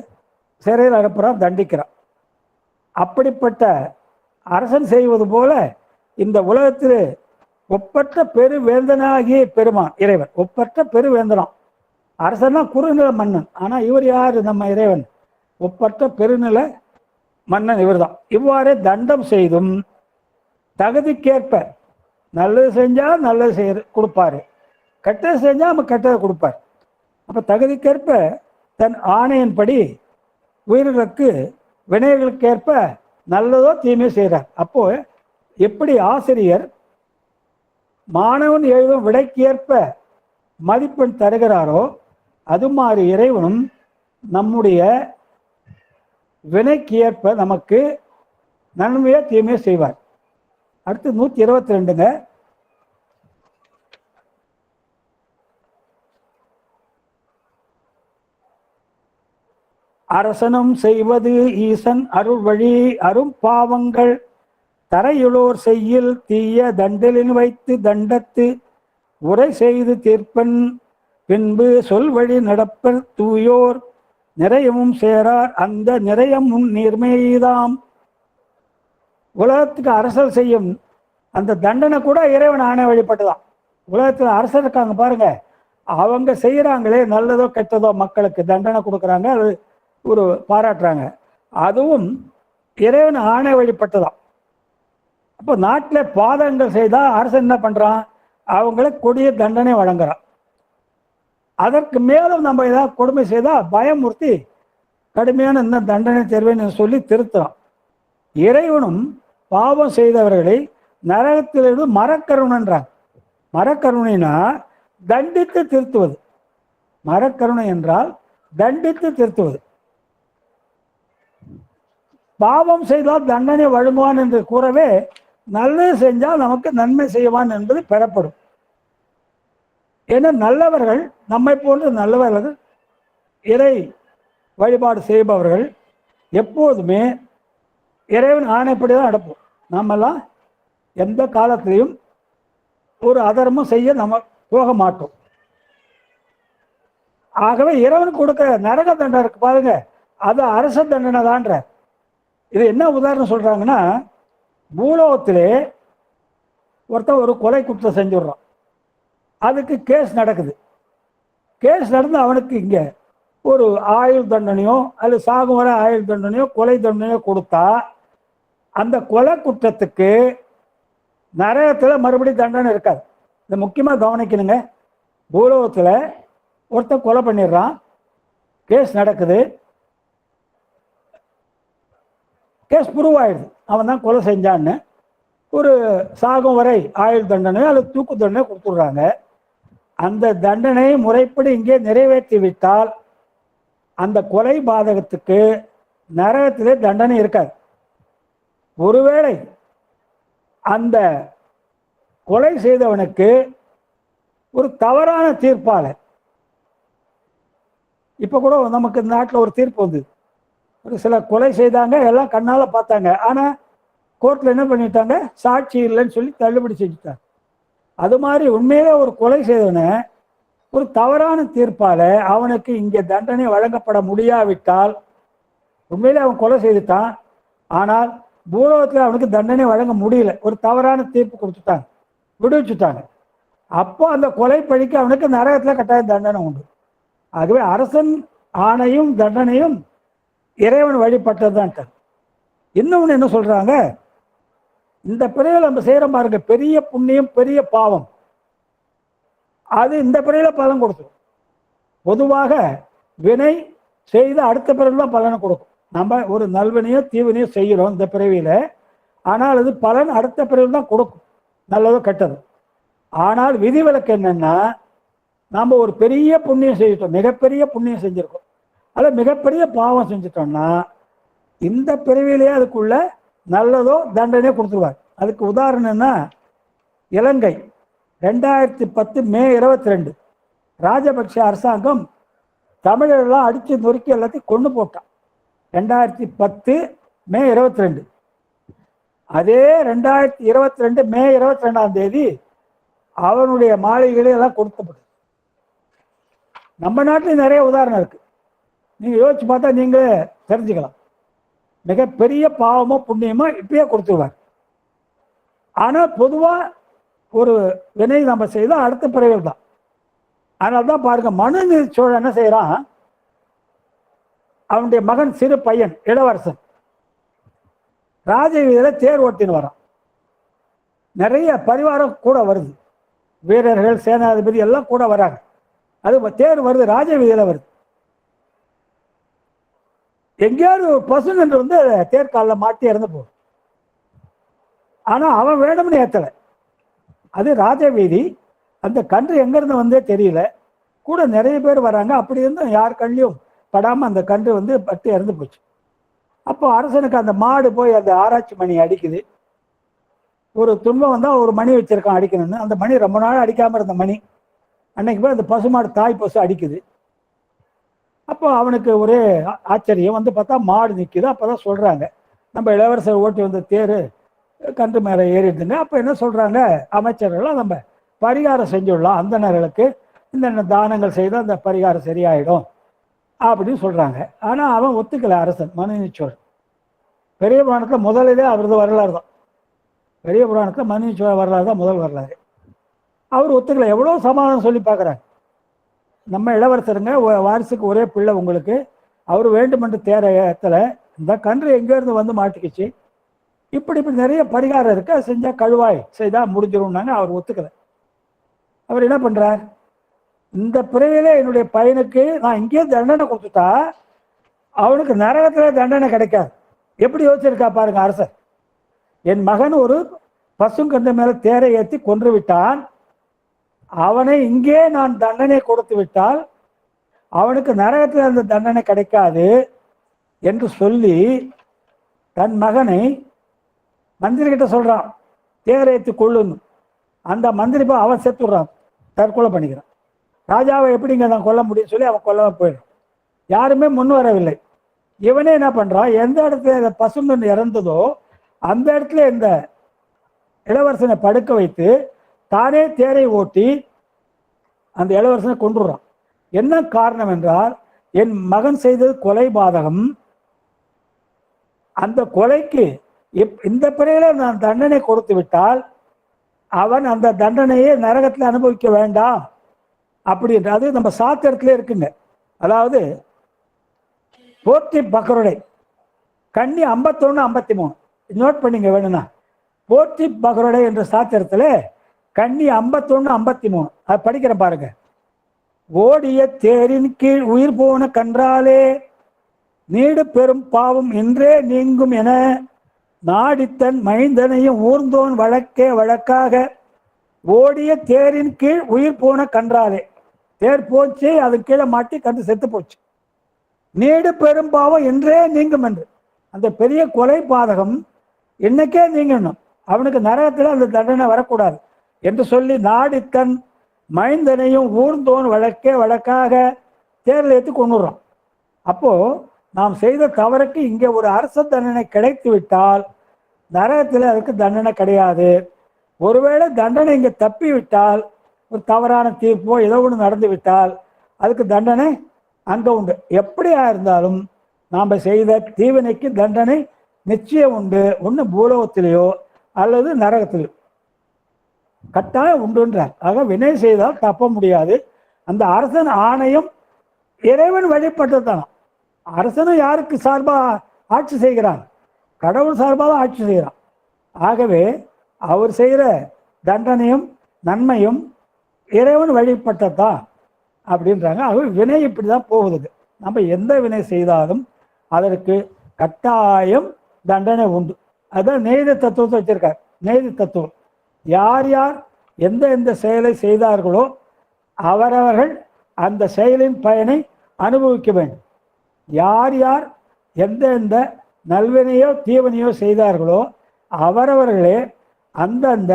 சிறையில் அனுப்புறான், தண்டிக்கிறான். அப்படிப்பட்ட அரசன் செய்வது போல இந்த உலகத்தில் ஒப்பற்ற பெருவேந்தனாகிய பெருமான் இறைவன், ஒப்பற்ற பெருவேந்தனாம். அரசன்னா குறுநில மன்னன். ஆனா இவர் யாரு? நம்ம இறைவன் ஒப்பற்ற பெருநில மன்னன் இவர்தான். இவ்வாறே தண்டம் செய்தும் தகுதிக்கேற்ப நல்லது செஞ்சா நல்லது செய்ய கொடுப்பாரு, கெட்டது செஞ்சா நம்ம கெட்டதை கொடுப்பார். அப்ப தகுதிக்கேற்ப தன் ஆணையின்படி உயிர்களுக்கு வினைகளுக்கேற்ப நல்லதோ தீமையோ செய்கிறார். அப்போ எப்படி ஆசிரியர் மாணவன் எழுதும் விடைக்கேற்ப மதிப்பெண் தருகிறாரோ அது மாதிரி இறைவனும் நம்முடைய வினைக்கு ஏற்ப நமக்கு நன்மையோ தீமையோ செய்வார். அடுத்து 122ங்க. அரசனும் செய்வது ஈசன் அருள் வழி அரும் பாவங்கள் தரையுளோர் செய்யில் தீய தண்டலில் வைத்து தண்டத்து உரை செய்து தீர்ப்பன் பின்பு சொல் வழி நடப்பர் தூயோர் நிறையமும் சேரார் அந்த நிறையமும் நீர்மைதாம். உலகத்துக்கு அரசல் செய்யும் அந்த தண்டனை கூட இறைவன் ஆணை வழிபட்டுதான். உலகத்தில் அரசர் இருக்காங்க பாருங்க, அவங்க செய்யறாங்களே நல்லதோ கெட்டதோ மக்களுக்கு தண்டனை கொடுக்குறாங்க, அது ஒரு பாராட்டுறாங்க, அதுவும் இறைவன் ஆணை வழிபட்டுதான். அப்போ நாட்டில் பாதகங்கள் செய்தா அரசன் என்ன பண்றான்? அவங்கள கொடிய தண்டனை வழங்குறான். அதற்கு மேலும் நம்ம ஏதாவது கொடுமை செய்தா பயமுறுத்தி கடுமையான இந்த தண்டனை தருவேன்னு சொல்லி திருத்துறான். இறைவனும் பாவம் செய்தவர்களை நரகத்திலிருந்து மரக்கருணைன்றாங்க. மரக்கருணைனா தண்டித்து திருத்துவது. மரக்கருணை என்றால் தண்டித்து திருத்துவது. பாவம் செய்தால் தண்டனை வழங்குவான் என்று கூறவே நல்லது செஞ்சால் நமக்கு நன்மை செய்வான் என்பது பெறப்படும். ஏன்னா நல்லவர்கள், நம்மை போன்ற நல்லவர்கள், இறை வழிபாடு செய்பவர்கள் எப்போதுமே இறைவன் ஆணைப்படி தான் நடப்போம். நம்மெல்லாம் எந்த காலத்திலையும் ஒரு அதர்மம் செய்ய நம்ம போக மாட்டோம். ஆகவே இறைவன் கொடுக்கிற நரக தண்டனை இருக்கு பாருங்க, அது அரச தண்டனை தான்ற. இது என்ன உதாரணம் சொல்றாங்கன்னா, பூலோகத்திலே ஒருத்தன் ஒரு கொலை குற்றம் செஞ்சுடுறான், அதுக்கு கேஸ் நடக்குது. கேஸ் நடந்து அவனுக்கு இங்க ஒரு ஆயுள் தண்டனையோ அல்லது சாகும் வரை ஆயுள் தண்டனையோ கொலை தண்டனையோ கொடுத்தா அந்த கொலை குற்றத்துக்கு நரகத்துல மறுபடியும் தண்டனை இருக்காது. இதை முக்கியமா கவனிக்கணுங்க. பூலோகத்துல ஒருத்தன் கொலை பண்ணிடுறான், கேஸ் நடக்குது, கேஸ் ப்ரூவ் ஆயிடுது, அவன் தான் கொலை செஞ்சான்னு. ஒரு சாகும் வரை ஆயுள் தண்டனை அல்லது தூக்கு தண்டனை கொடுத்துடுறாங்க. அந்த தண்டனையை முறைப்படி இங்கே நிறைவேற்றி விட்டால் அந்த கொலை பாதகத்துக்கு நரகத்திலே தண்டனை இருக்காது. ஒருவேளை அந்த கொலை செய்தவனுக்கு ஒரு தவறான தீர்ப்பால, இப்ப கூட நமக்கு நாட்டில் ஒரு தீர்ப்பு வந்தது, ஒரு சில கொலை செய்தாங்க, எல்லாம் கண்ணால பார்த்தாங்க, ஆனா கோர்ட்ல என்ன பண்ணிட்டாங்க, சாட்சி இல்லைன்னு சொல்லி தள்ளுபடி செஞ்சுட்டாங்க. அது மாதிரி உண்மையிலே ஒரு கொலை செய்தவனை ஒரு தவறான தீர்ப்பால அவனுக்கு இங்கே தண்டனை வழங்கப்பட முடியாவிட்டால், உண்மையிலே அவன் கொலை செய்துட்டான், ஆனால் பூலோகத்தில் அவனுக்கு தண்டனை வழங்க முடியல, ஒரு தவறான தீர்ப்பு கொடுத்துட்டாங்க, விடுவிச்சுட்டாங்க. அப்போ அந்த கொலை பழிக்கு அவனுக்கு நரகத்தில் கட்டாய தண்டனை உண்டு. ஆகவே அரசன் ஆணையும் தண்டனையும் இறைவன் வழிபட்டது தான். இன்னொன்று என்ன சொல்றாங்க, இந்த பிறவியில் நம்ம செய்யற பாருங்க, பெரிய புண்ணியம் பெரிய பாவம், அது இந்த பிறவில பலன் கொடுத்துரும். பொதுவாக வினை செய்து அடுத்த பிறவில தான் பலனை கொடுக்கும். நம்ம ஒரு நல்வினையோ தீவினையோ செய்கிறோம் இந்த பிறவியில, ஆனால் அது பலன் அடுத்த பிறவில தான் கொடுக்கும், நல்லதோ கெட்டதோ. ஆனால் விதிவிலக்கு என்னன்னா, நம்ம ஒரு பெரிய புண்ணியம் செஞ்சிட்டோம், மிகப்பெரிய புண்ணியம் செஞ்சிருக்கோம், அதில் மிகப்பெரிய பாவம் செஞ்சிட்டோம்னா இந்த பிறவிலேயே அதுக்குள்ள நல்லதோ தண்டனையோ கொடுத்துருவார். அதுக்கு உதாரணம்னா இலங்கை 2010 மே 22 ராஜபக்ஷ அரசாங்கம் தமிழர்கள்லாம் அடித்து நொறுக்கி எல்லாத்தையும் கொண்டு போட்டான். 2010 மே 22. அதே 2022 மே 22ஆம் தேதி அவனுடைய மாளிகைகளை எல்லாம் கொடுத்தப்படும். நம்ம நாட்டில் நிறைய உதாரணம் இருக்கு, நீங்க யோசிச்சு பார்த்தா நீங்களே தெரிஞ்சுக்கலாம். மிகப்பெரிய பாவமோ புண்ணியமோ இப்பயே கொடுத்துருவார். ஆனால் பொதுவா ஒரு வினை நம்ம செய்தால் அடுத்த பிறவிகள் தான். அதனால தான் பாருங்க, மனுநீதி சோழன் என்ன செய்யறான், அவனுடைய மகன் சிறு பையன் இளவரசன் ராஜவீதியில தேர் ஓட்டின்னு வரான். நிறைய பரிவாரம் கூட வருது, வீரர்கள் சேனாதிபதி எல்லாம் கூட வராங்க. அது தேர் வருது, ராஜவீதியில வருது. எங்கேயாவது ஒரு பசுங்கன்று வந்து தேர்காலில் மாட்டி இறந்து போகுது. ஆனா அவன் வேணும்னு ஏத்தலை, அது ராஜவீதி, அந்த கன்று எங்கிருந்து வந்தே தெரியல, கூட நிறைய பேர் வராங்க. அப்படி இருந்தும் யார் கண்ணியும் படாம அந்த கன்று வந்து பட்டு இறந்து போச்சு. அப்போ அரசனுக்கு அந்த மாடு போய் அந்த ஆராய்ச்சி மணி அடிக்குது. ஒரு துன்பம் வந்தால் ஒரு மணி வச்சிருக்கான் அடிக்கணும்னு, அந்த மணி ரொம்ப நாள் அடிக்காம இருந்த மணி அன்னைக்கு போய் அந்த பசுமாடு தாய் பசு அடிக்குது. அப்போ அவனுக்கு ஒரே ஆச்சரியம், வந்து பார்த்தா மாடு நிற்குது. அப்போதான் சொல்றாங்க, நம்ம இளவரசர் ஓட்டி வந்த தேர் கன்று மேலே ஏறிடுதுங்க. அப்போ என்ன சொல்றாங்க அமைச்சர்கள்லாம், நம்ம பரிகாரம் செஞ்சுடலாம், அந்தணர்களுக்கு இந்த தானங்கள் செய்தால் அந்த பரிகாரம் சரியாயிடும் அப்படின்னு சொல்றாங்க. ஆனா அவன் ஒத்துக்கல அரசன் மனுநீதி சோழன். பெரிய புராணத்தில் முதலிலே அவரது வரலாறு தான், பெரிய புராணத்தில் மனுநீதி சோழ வரலாறு தான் முதல் வரலாறு. அவர் ஒத்துக்கல. எவ்வளோ சமாதானம் சொல்லி பார்க்குறாங்க, நம்ம இளவரசருங்க வாரிசுக்கு ஒரே பிள்ளை உங்களுக்கு, அவர் வேண்டுமென்று தேர ஏத்தல, இந்த கன்று எங்கேருந்து வந்து மாட்டிக்கிச்சு, இப்படி நிறைய பரிகாரம் இருக்கு, அது செஞ்சா கழுவாய் செய்தா முடிஞ்சிரும்னாங்க. அவர் ஒத்துக்கல. அவர் என்ன பண்றார், இந்த பிறவில என்னுடைய பையனுக்கு நான் இங்கேயே தண்டனை கொடுத்துட்டா அவனுக்கு நரகத்துல தண்டனை கிடைக்காது. எப்படி யோசிச்சிருக்கா பாருங்க அரசர். என் மகன் ஒரு பசுங்கன்று மேல தேரை ஏற்றி கொன்று விட்டான், அவனை இங்கே நான் தண்டனை கொடுத்து விட்டால் அவனுக்கு நரகத்தில் அந்த தண்டனை கிடைக்காது என்று சொல்லி தன் மகனை மந்திரி கிட்ட சொல்றான், தேரையேற்றி கொள்ளுன்னு. அந்த மந்திரி அவன் செத்துடுறான், தற்கொலை பண்ணிக்கிறான். ராஜாவை எப்படிங்க நான் கொல்ல முடியும் சொல்லி அவன் கொல்லாம போயிடும். யாருமே முன் வரவில்லை. இவனே என்ன பண்றான், எந்த இடத்துல பசுங்கன்று இறந்ததோ அந்த இடத்துல இந்த இளவரசனை படுக்க வைத்து தானே தேரை ஓட்டி அந்த இளவரசனை கொன்றுறான். என்ன காரணம் என்றால், என் மகன் செய்தது கொலை பாதகம், அந்த கொலைக்கு இந்த பிறையில நான் தண்டனை கொடுத்து விட்டால் அவன் அந்த தண்டனையை நரகத்தில் அனுபவிக்க வேண்டாம் அப்படின்ற, அது நம்ம சாத்திரத்துல இருக்குங்க. அதாவது போற்றி பகருடை கன்னி 51 53 நோட் பண்ணிங்க வேணும்னா, போற்றி பகருடை என்ற சாத்திரத்துல கன்னி 51 53 அது படிக்கிற பாருங்க. ஓடிய தேரின் கீழ் உயிர் போன கன்றாலே நீடு பெரும் பாவம் இன்றே நீங்கும் என நாடித்தன் மைந்தனையும் ஊர்ந்தோன் வழக்கே வழக்காக ஓடிய தேரின் கீழ் உயிர் போன கன்றாலே. தேர் போச்சு, அது கீழே மாட்டி கண்டு செத்து போச்சு. நீடு பெரும் பாவம் என்றே நீங்கும் என்று, அந்த பெரிய கொலை பாதகம் இன்னைக்கே நீங்கணும், அவனுக்கு நரகத்தில் அந்த தண்டனை வரக்கூடாது என்று சொல்லி நாடித்தன் மைந்தனையும் ஊர்ந்தோன் வழக்கே வழக்காக தேர்தல் ஏற்றி கொண்டுடுறோம். அப்போ நாம் செய்த தவறுக்கு இங்கே ஒரு அரச தண்டனை கிடைத்து விட்டால் நரகத்தில் அதுக்கு தண்டனை கிடையாது. ஒருவேளை தண்டனை இங்கே தப்பி விட்டால், ஒரு தவறான தீர்ப்போ ஏதோ ஒன்று நடந்து விட்டால் அதுக்கு தண்டனை அங்கே உண்டு. எப்படியா இருந்தாலும் நாம் செய்த தீவினைக்கு தண்டனை நிச்சயம் உண்டு. ஒன்று பூலோகத்திலேயோ அல்லது நரகத்திலேயோ கட்டாயம் உண்டுன்றார். ஆக வினை செய்தால் தப்ப முடியாது. அந்த அரசன் ஆணையம் இறைவன் வழிபட்டது தானே. அரசனும் யாருக்கு சார்பாக ஆட்சி செய்கிறான்? கடவுள் சார்பாக ஆட்சி செய்கிறான். ஆகவே அவர் செய்கிற தண்டனையும் நன்மையும் இறைவன் வழிபட்டதான் அப்படின்றாங்க. ஆகவே வினை இப்படி தான் போகுது. நம்ம எந்த வினை செய்தாலும் அதற்கு கட்டாயம் தண்டனை உண்டு. அதுதான் நெய்த தத்துவத்தை வச்சிருக்கார். நெய்த தத்துவம், யார் யார் எந்த எந்த செயலை செய்தார்களோ அவரவர்கள் அந்த செயலின் பயனை அனுபவிக்க வேண்டும். யார் யார் எந்த எந்த நல்வினையோ தீவினையோ செய்தார்களோ அவரவர்களே அந்தந்த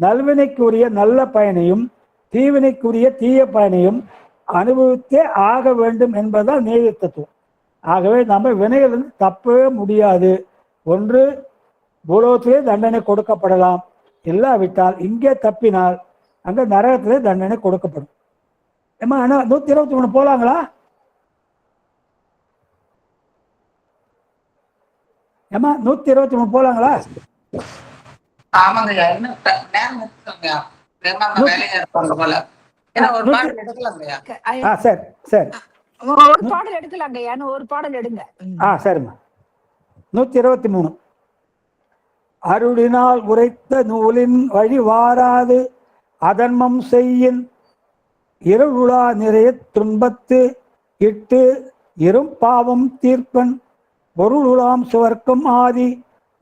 நல்வினைக்குரிய நல்ல பயனையும் தீவினைக்குரிய தீய பயனையும் அனுபவித்தே ஆக வேண்டும் என்பதுதான் நீதி தத்துவம். ஆகவே நம்ம வினையிலிருந்து தப்பவே முடியாது. ஒன்று பூலோகத்திலே தண்டனை கொடுக்கப்படலாம், இல்லாவிட்டால் இங்கே தப்பினால் அங்கே நரகத்திலே தண்டனை கொடுக்கப்படும். ஏமா அண்ணா 123 போலாங்களா? ஏமா 123 போலாங்களா? ஆமாங்கய்யா, இன்னும் நேரம் இருக்குங்கய்யா. வேலையா இருப்பாங்க போல. ஏன்னா ஒரு பாடல் எடுக்கலாங்கய்யா. சரி சரி, ஒரு பாடல் எடுக்கலாங்க. ஒரு பாடல் எடுங்க. சரிம்மா. 123 அருளினால் உரைத்த நூலின் வழி வாராது அதன்மம் செய்யின் இருளா நிறைய துன்பத்து இட்டு இரும் பாவம் தீர்ப்பன் பொருளுலாம் சுவர்க்கம் ஆதி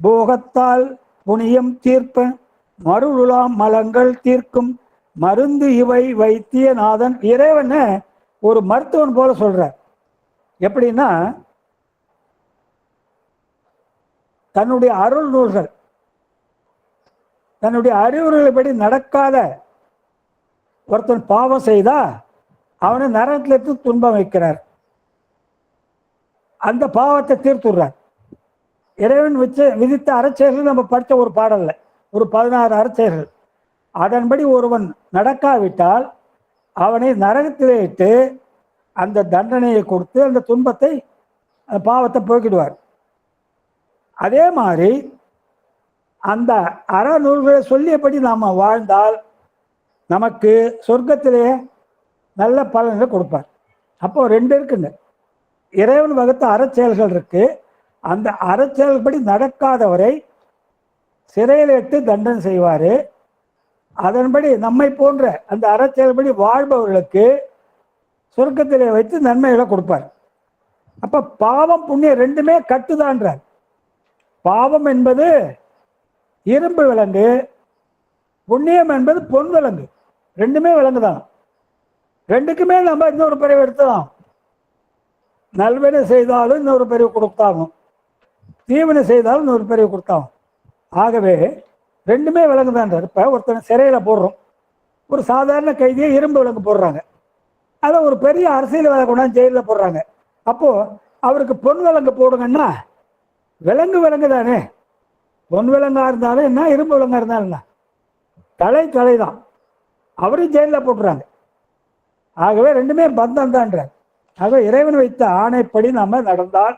போகத்தால் புனியம் தீர்ப்பன் மருளுலாம் மலங்கள் தீர்க்கும் மருந்து இவை வைத்தியநாதன். இறைவன ஒரு மருத்துவன் போல சொல்றார். எப்படின்னா, தன்னுடைய அருள் நூல்கள் தன்னுடைய அறிவுரைப்படி நடக்காத ஒருத்தன் பாவம் செய்தா அவனை நரகத்திலிருந்து துன்பம் வைக்கிறார். அந்த பாவத்தை தீர்த்துடுறார். இறைவன் விதித்த அறச்செயல்கள் நம்ம படித்த ஒரு பாடல்ல ஒரு 16 அறச்செயல்கள். அதன்படி ஒருவன் நடக்காவிட்டால் அவனை நரகத்திலே இட்டு அந்த தண்டனையை கொடுத்து அந்த துன்பத்தை பாவத்தை போக்கிடுவார். அதே மாதிரி அந்த அறநூல்களை சொல்லியபடி நாம் வாழ்ந்தால் நமக்கு சொர்க்கத்திலேயே நல்ல பலன்களை கொடுப்பார். அப்போ 2 இருக்குங்க. இறைவன் வகுத்த அறச்செயல்கள் இருக்கு. அந்த அறச்செயல்படி நடக்காதவரை சிறையில் இட்டு தண்டனை செய்வார். அதன்படி நம்மை போன்ற அந்த அறச்செயல்படி வாழ்பவர்களுக்கு சொர்க்கத்திலே வைத்து நன்மைகளை கொடுப்பார். அப்ப பாவம் புண்ணியம் 2மே கட்டுதான்றார். பாவம் என்பது இரும்பு விலங்கு, புண்ணியம் என்பது பொன் விலங்கு. 2மே விலங்கு தான். 2க்குமே நம்ம இன்னொரு பிரிவு எடுத்துதான். நல்வினை செய்தாலும் இன்னொரு பிரிவு கொடுத்தாகும், தீவினை செய்தாலும் இன்னொரு பிரிவு கொடுத்தாகும். ஆகவே 2மே விலங்கு தான். இப்போ ஒருத்தனை சிறையில் போடுறோம், ஒரு சாதாரண கைதியை இரும்பு விலங்கு போடுறாங்க. அதை ஒரு பெரிய அரசியல்வாதி கொண்டாந்து ஜெயிலில் போடுறாங்க. அப்போ அவருக்கு பொன் விலங்கு போடுங்கன்னா விலங்கு விலங்கு தானே. பொன் விலங்கா இருந்தாலும் என்ன, இரும்பு விலங்கா இருந்தாலும் என்ன, தலை தான். அவரும் ஜெயிலில் போட்டுறாங்க. ஆகவே 2மே பந்தம் தான்றார். ஆகவே இறைவன் வைத்த ஆணைப்படி நம்ம நடந்தால்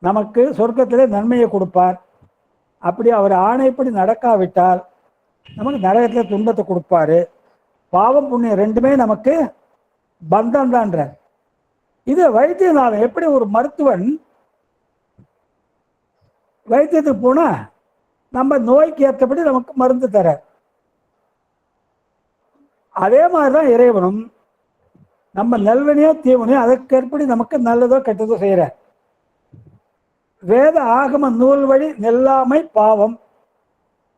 நமக்கு சொர்க்கத்திலே நன்மையை கொடுப்பார். அப்படி அவர் ஆணைப்படி நடக்காவிட்டால் நமக்கு நரகத்தில் துன்பத்தை கொடுப்பாரு. பாவம் புண்ணியம் 2மே நமக்கு பந்தம் தான்றார். இது வைத்தியநாதன். எப்படி ஒரு மருத்துவன் வைத்தியத்துக்கு போனா நம்ம நோய்க்கு ஏற்றபடி நமக்கு மருந்து தர, அதே மாதிரிதான் இறைவனும் நம்ம நல்வினையோ தீவனையோ அதற்கேற்படி நமக்கு நல்லதோ கெட்டதோ செய்யற. வேத ஆகம நூல் வழி நெல்லாமை பாவம்,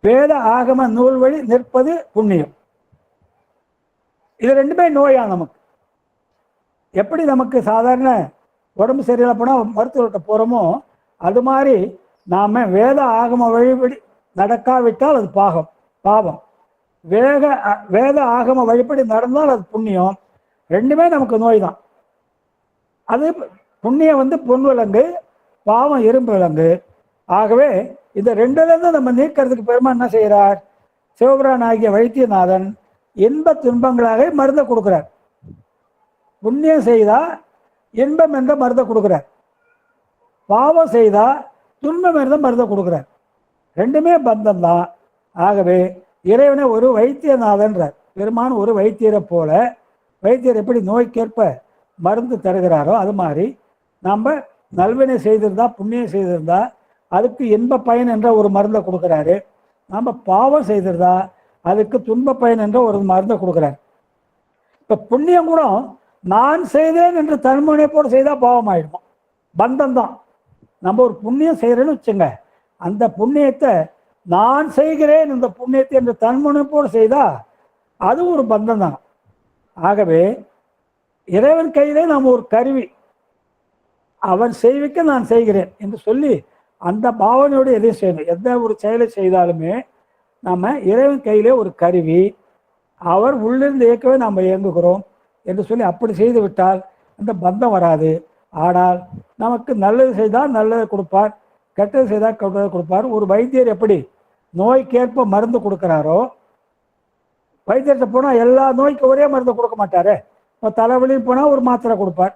வேத ஆகம நூல் வழி நிற்பது புண்ணியம். இது ரெண்டுமே நோயா நமக்கு. எப்படி நமக்கு சாதாரண உடம்பு சரியில்லை போனால் மருத்துவர்கிட்ட போகிறோமோ, அது மாதிரி நாம் வேத ஆகம வழிபடி நடக்காவிட்டால் அது பாவம். வேத ஆகம வழிபடி நடந்தால் அது புண்ணியம். ரெண்டுமே நமக்கு நோய் தான். அது புண்ணியம் பொன் விலங்கு, பாவம் இரும்பு விலங்கு. ஆகவே இந்த ரெண்டுலேருந்து நம்ம நீக்கிறதுக்கு பெருமான் என்ன செய்கிறார்? சிவபிரான் ஆகிய வைத்தியநாதன் இன்ப துன்பங்களாக மருந்தை கொடுக்குறார். புண்ணியம் செய்தா இன்பம் என்ற மருந்தை கொடுக்குறார், பாவம் செய்தா துன்பம் என்ற மருந்தை கொடுக்குறார். ரெண்டுமே பந்தம் தான். ஆகவே இறைவனை ஒரு வைத்தியநாதன்றார். பெருமான் ஒரு வைத்தியரை போல, வைத்தியர் எப்படி நோய்க்கேற்ப மருந்து தருகிறாரோ அது மாதிரி நம்ம நல்வினை செய்திருந்தா புண்ணியம் செய்திருந்தா அதுக்கு இன்ப பயன் என்ற ஒரு மருந்தை கொடுக்குறாரு. நம்ம பாவம் செய்திருந்தா அதுக்கு துன்ப பயன் என்ற ஒரு மருந்தை கொடுக்குறாரு. இப்போ புண்ணியம் கூட நான் செய்தேன் என்று தன்முனைப்போடு செய்தால் பாவம் ஆயிடுமா, பந்தம் தான். நம்ம ஒரு புண்ணியம் செய்கிறேன்னு வச்சுங்க, அந்த புண்ணியத்தை நான் செய்கிறேன் இந்த புண்ணியத்தை என்று தன்முனைப்போடு செய்தால் அது ஒரு பந்தம் தான். ஆகவே இறைவன் கையிலே நாம் ஒரு கருவி, அவன் செய்விக்க நான் செய்கிறேன் என்று சொல்லி அந்த பாவனையோடு எதையும் செய்யணும். எந்த ஒரு செயலை செய்தாலுமே நம்ம இறைவன் கையிலே ஒரு கருவி, அவர் உள்ளிருந்து இயக்கவே நாம் இயங்குகிறோம் என்று சொல்லி அப்படி செய்து விட்டால் அந்த பந்தம் வராது. ஆனால் நமக்கு நல்லது செய்தால் நல்லதை கொடுப்பார், கெட்டது செய்தால் கெட்டதை கொடுப்பார். ஒரு வைத்தியர் எப்படி நோய்க்கேற்ப மருந்து கொடுக்குறாரோ, வைத்தியர்கிட்ட போனால் எல்லா நோய்க்கும் ஒரே மருந்து கொடுக்க மாட்டாரே. இப்போ தலைவலி போனால் ஒரு மாத்திரை கொடுப்பார்,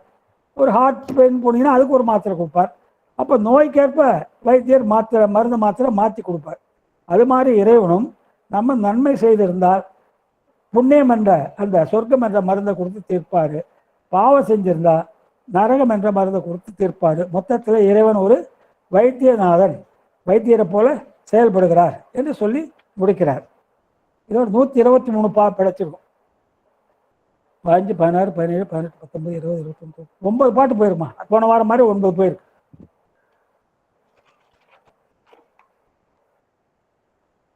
ஒரு ஹார்ட் பெயின் போனீங்கன்னா அதுக்கு ஒரு மாத்திரை கொடுப்பார். அப்போ நோய்க்கேற்ப வைத்தியர் மருந்து மாத்திரை மாற்றி கொடுப்பார். அது மாதிரி இறைவனும் நம்ம நன்மை செய்திருந்தால் புண்ணியம் என்ற அந்த சொர்க்கம் என்ற மருந்தை கொடுத்து தீர்ப்பார், பாவம் செஞ்சிருந்தா நரகம் என்ற மருந்தை கொடுத்து தீர்ப்பார். மொத்தத்தில் இறைவன் ஒரு வைத்தியநாதன், வைத்தியரை போல செயல்படுகிறார் என்று சொல்லி முடிக்கிறார். இதோட 123 படைச்சிருக்கும். 15, 16, 17, 18, 19, 20, 21, 9 பாட்டு போயிருமா? போன வாரம் மாதிரி 9 போயிருக்கு.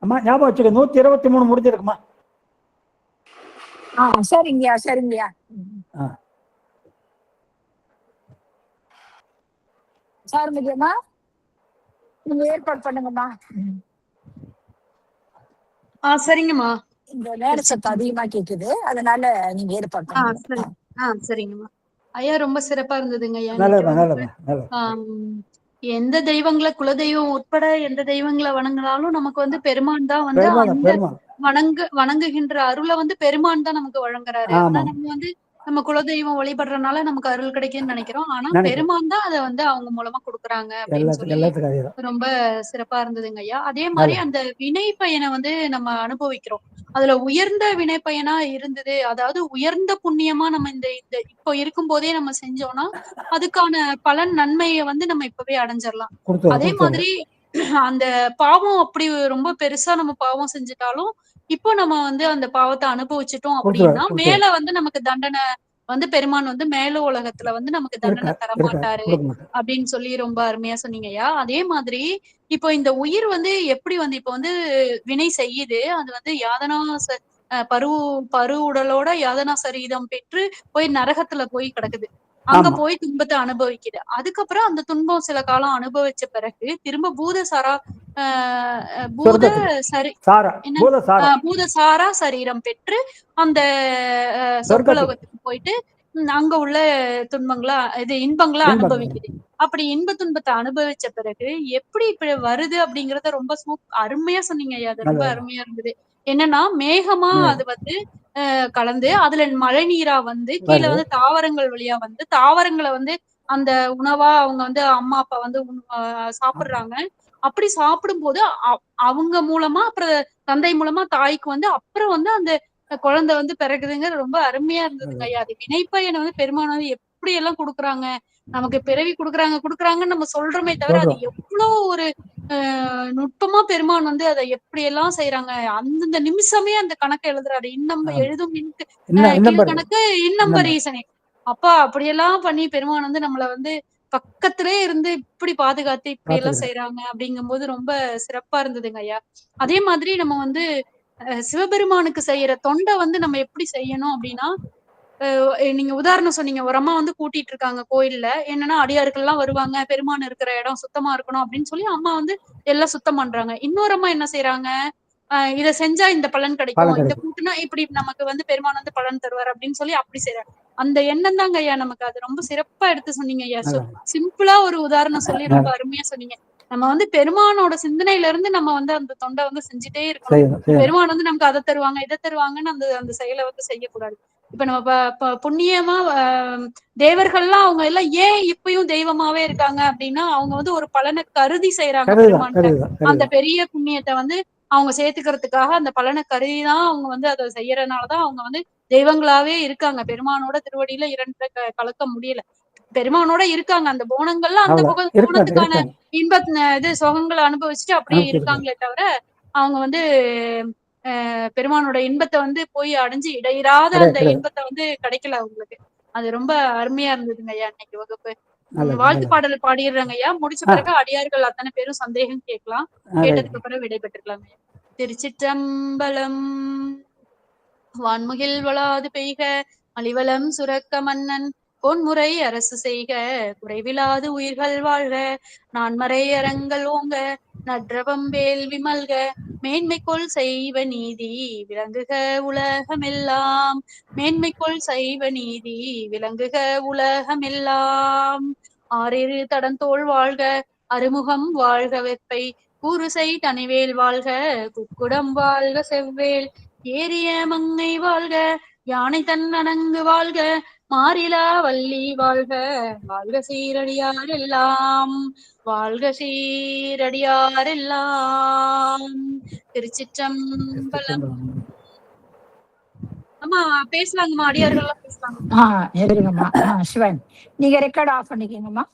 அம்மா ஞாபகம் வச்சுக்க, 123 முடிஞ்சிருக்குமா? சரிங்கய்யா சரிங்கய்யா. சாருங்கம்மா, நீங்க ஏற்பாடு பண்ணுங்கம்மா. சரிங்கம்மா. இந்த நேர சத்தம் அதிகமா கேக்குது, அதனால நீங்க ஏற்பாடு பண்ணுங்க. சரிங்கம்மா. ஐயா ரொம்ப சிறப்பா இருந்ததுங்க ஐயா. எந்த தெய்வங்களை, குலதெய்வம் உட்பட எந்த தெய்வங்களை வணங்கினாலும் நமக்கு பெருமான் தான் அந்த வணங்குகின்ற அருளை பெருமான் தான் நமக்கு வழங்குறாரு. ஆனா நம்ம நம்ம குலதெய்வம் வழிபடுறதுனால நமக்கு அருள் கிடைக்குன்னு நினைக்கிறோம். ஆனா பெருமான் தான் அதை அவங்க மூலமா கொடுக்குறாங்க அப்படின்னு சொல்லி ரொம்ப சிறப்பா இருந்ததுங்க ஐயா. அதே மாதிரி அந்த வினை பயனை நம்ம அனுபவிக்கிறோம். அதுல உயர்ந்த வினை பயனா இருந்தது, அதாவது உயர்ந்த புண்ணியமா நம்ம இந்த இப்போ இருக்கும் போதே நம்ம செஞ்சோம்னா அதுக்கான பலன் நன்மையை நம்ம இப்பவே அடைஞ்சிடலாம். அதே மாதிரி அந்த பாவம் அப்படி ரொம்ப பெருசா நம்ம பாவம் செஞ்சுட்டாலும் இப்போ நம்ம அந்த பாவத்தை அனுபவிச்சுட்டோம் அப்படின்னா மேல நமக்கு தண்டனை பெருமான் மேல உலகத்துல நமக்கு தண்டனை தர மாட்டாரு அப்படின்னு சொல்லி ரொம்ப அருமையா சொன்னீங்கய்யா. அதே மாதிரி இப்போ இந்த உயிர் எப்படி இப்போ வினை செய்யுது, அது யாதனா பரு உடலோட யாதனா சரீரம் பெற்று போய் நரகத்துல போய் கிடக்குது. அங்க போய் துன்பத்தை அனுபவிக்குது. அதுக்கப்புறம் அந்த துன்பம் சில காலம் அனுபவிச்ச பிறகு திரும்ப பூதசாரா சரீரம் பெற்று அந்த சொர்க்கலோகத்துக்கு போயிட்டு அங்க உள்ள துன்பங்களா இன்பங்களா அனுபவிக்குது. அப்படி இன்ப துன்பத்தை அனுபவிச்ச பிறகு எப்படி இப்படி வருது அப்படிங்கறத ரொம்ப அருமையா சொன்னீங்க ஐயா. அது ரொம்ப அருமையா இருந்தது. என்னன்னா மேகமா அது கலந்து அதுல மழை நீரா கீழே தாவரங்கள் வழியா தாவரங்களை அந்த உணவா அவங்க அம்மா அப்பா சாப்பிடுறாங்க. அப்படி சாப்பிடும் போது அவங்க மூலமா அப்புறம் தந்தை மூலமா தாய்க்கு அப்புறம் அந்த குழந்தை பிறகுதுங்க. ரொம்ப அருமையா இருந்ததுங்க ஐயா. அது வினைப்பயனை பெருமான் எப்படி எல்லாம் கொடுக்குறாங்க, நமக்கு பிறவி கொடுக்குறாங்கன்னு நம்ம சொல்றோமே தவிர அது எவ்வளவு ஒரு நுட்பமா பெருமான் அதை எப்படி எல்லாம் செய்யறாங்க. அந்தந்த நிமிஷமே அந்த கணக்கு எழுதுறாரு. எழுதும் கணக்கு இன்னம்பர் ஈசனே அப்பா அப்படியெல்லாம் பண்ணி பெருமான் நம்மள பக்கத்திலே இருந்து இப்படி பாதுகாத்து இப்படி எல்லாம் பாத்துக்கிறேன். செய்யறாங்க அப்படிங்கும்போது ரொம்ப சிறப்பா இருந்ததுங்க ஐயா. அதே மாதிரி நம்ம வந்து சிவபெருமானுக்கு செய்யற தொண்டை வந்து நம்ம எப்படி செய்யணும் அப்படின்னா, நீங்க உதாரணம் சொன்னீங்க. ஒரு அம்மா வந்து கூட்டிட்டு இருக்காங்க கோயில்ல. என்னன்னா அடியார்கள் எல்லாம் வருவாங்க. பெருமான் இருக்கிற இடம் சுத்தமா இருக்கணும் அப்படின்னு சொல்லி அம்மா வந்து எல்லாம் சுத்தம் பண்றாங்க. இன்னொரு அம்மா என்ன செய்யறாங்க? இத செஞ்சா இந்த பலன் கிடைக்கும். பலன் இத கிடைக்கும். கூட்டுனா இப்படி நமக்கு வந்து பெருமான் வந்து பலன் தருவார் அப்படின்னு சொல்லி அப்படி செய்றாங்க. அந்த எண்ணம் தாங்க ஐயா நமக்கு. அது ரொம்ப சிறப்பா எடுத்து சொன்னீங்க ஐயா. அதான். சிம்பிளா ஒரு உதாரணம் சொல்லி ரொம்ப அருமையா சொன்னீங்க. நம்ம வந்து பெருமானோட சிந்தனையில இருந்து நம்ம வந்து அந்த தொண்டை வந்து செஞ்சுட்டே இருக்கணும். செய்யணும் செய்யணும். பெருமான் வந்து நமக்கு அதை தருவாங்க, இதை தருவாங்கன்னு அந்த அந்த செயலை வந்து செய்யக்கூடாது. இப்ப நம்ம புண்ணியமா தேவர்கள்லாம் அவங்க எல்லாம் ஏன் இப்பயும் தெய்வமாவே இருக்காங்க அப்படின்னா, அவங்க வந்து ஒரு பலனை கருதி செய்யறாங்க பெருமான்கிட்ட. அந்த பெரிய புண்ணியத்தை வந்து அவங்க சேர்த்துக்கிறதுக்காக அந்த பலனை கருதிதான் அவங்க வந்து அதை செய்யறதுனாலதான் அவங்க வந்து தெய்வங்களாவே இருக்காங்க. பெருமானோட திருவடியில இரண்டரை கலக்க முடியல. பெருமானோட இருக்காங்க. அந்த போனங்கள்லாம் அந்த போனத்துக்கான இன்ப இது சுகங்களை அனுபவிச்சுட்டு அப்படியே இருக்காங்களே தவிர அவங்க வந்து பெருமானோட இன்பத்தை வந்து போய் அடைஞ்சு இடையிறாத அந்த இன்பத்தை வந்து கிடைக்கல அவங்களுக்கு. அது ரொம்ப அருமையா இருந்ததுங்க ஐயா இன்னைக்கு வகுப்பு. வாழ்த்து பாடல் பாடிடுறாங்க ஐயா. முடிச்ச பிறகு அடியார்கள் அத்தனை பேரும் சந்தேகம் கேட்கலாம். கேட்டதுக்கு அப்புறம் விடை பெற்றுக்கலாம். திருச்சிற்றம்பலம். வான்முகில் வளாது பெய்க மலிவளம் சுரக்க மன்னன் பொன்முறை அரசு செய்க குறைவிலாது உயிர்கள் வாழ்க நான்மறை அறங்கள் ஓங்க நற்றவம் வேள்வி மல்க மேன்மைக்குள் செய்வ நீதி விளங்குக உலகமெல்லாம். மேன்மைக்குள் செய்வ நீதி விளங்குக உலகமெல்லாம். ஆறிரு தடந்தோள் வாழ்க அறுமுகம் வாழ்க வெப்பை கூறுசை தனிவேல் வாழ்க குக்குடம் வாழ்க செவ்வேல் ஏரிய மங்கை வாழ்க யானை தன் அணங்கு வாழ்க மாறிலா வள்ளி வாழ்க வாழ்க சீரடியார் எல்லாம் வாழ்க சீரடியார் எல்லாம். திருச்சிற்றம்பலம். அம்மா பேசலாங்கம்மா, அடியார்கள் எல்லாம் பேசலாங்க. எதிரிங்கம்மா. சிவன் நீங்க ரெக்கார்ட் ஆஃப் பண்ணிக்கீங்கம்மா.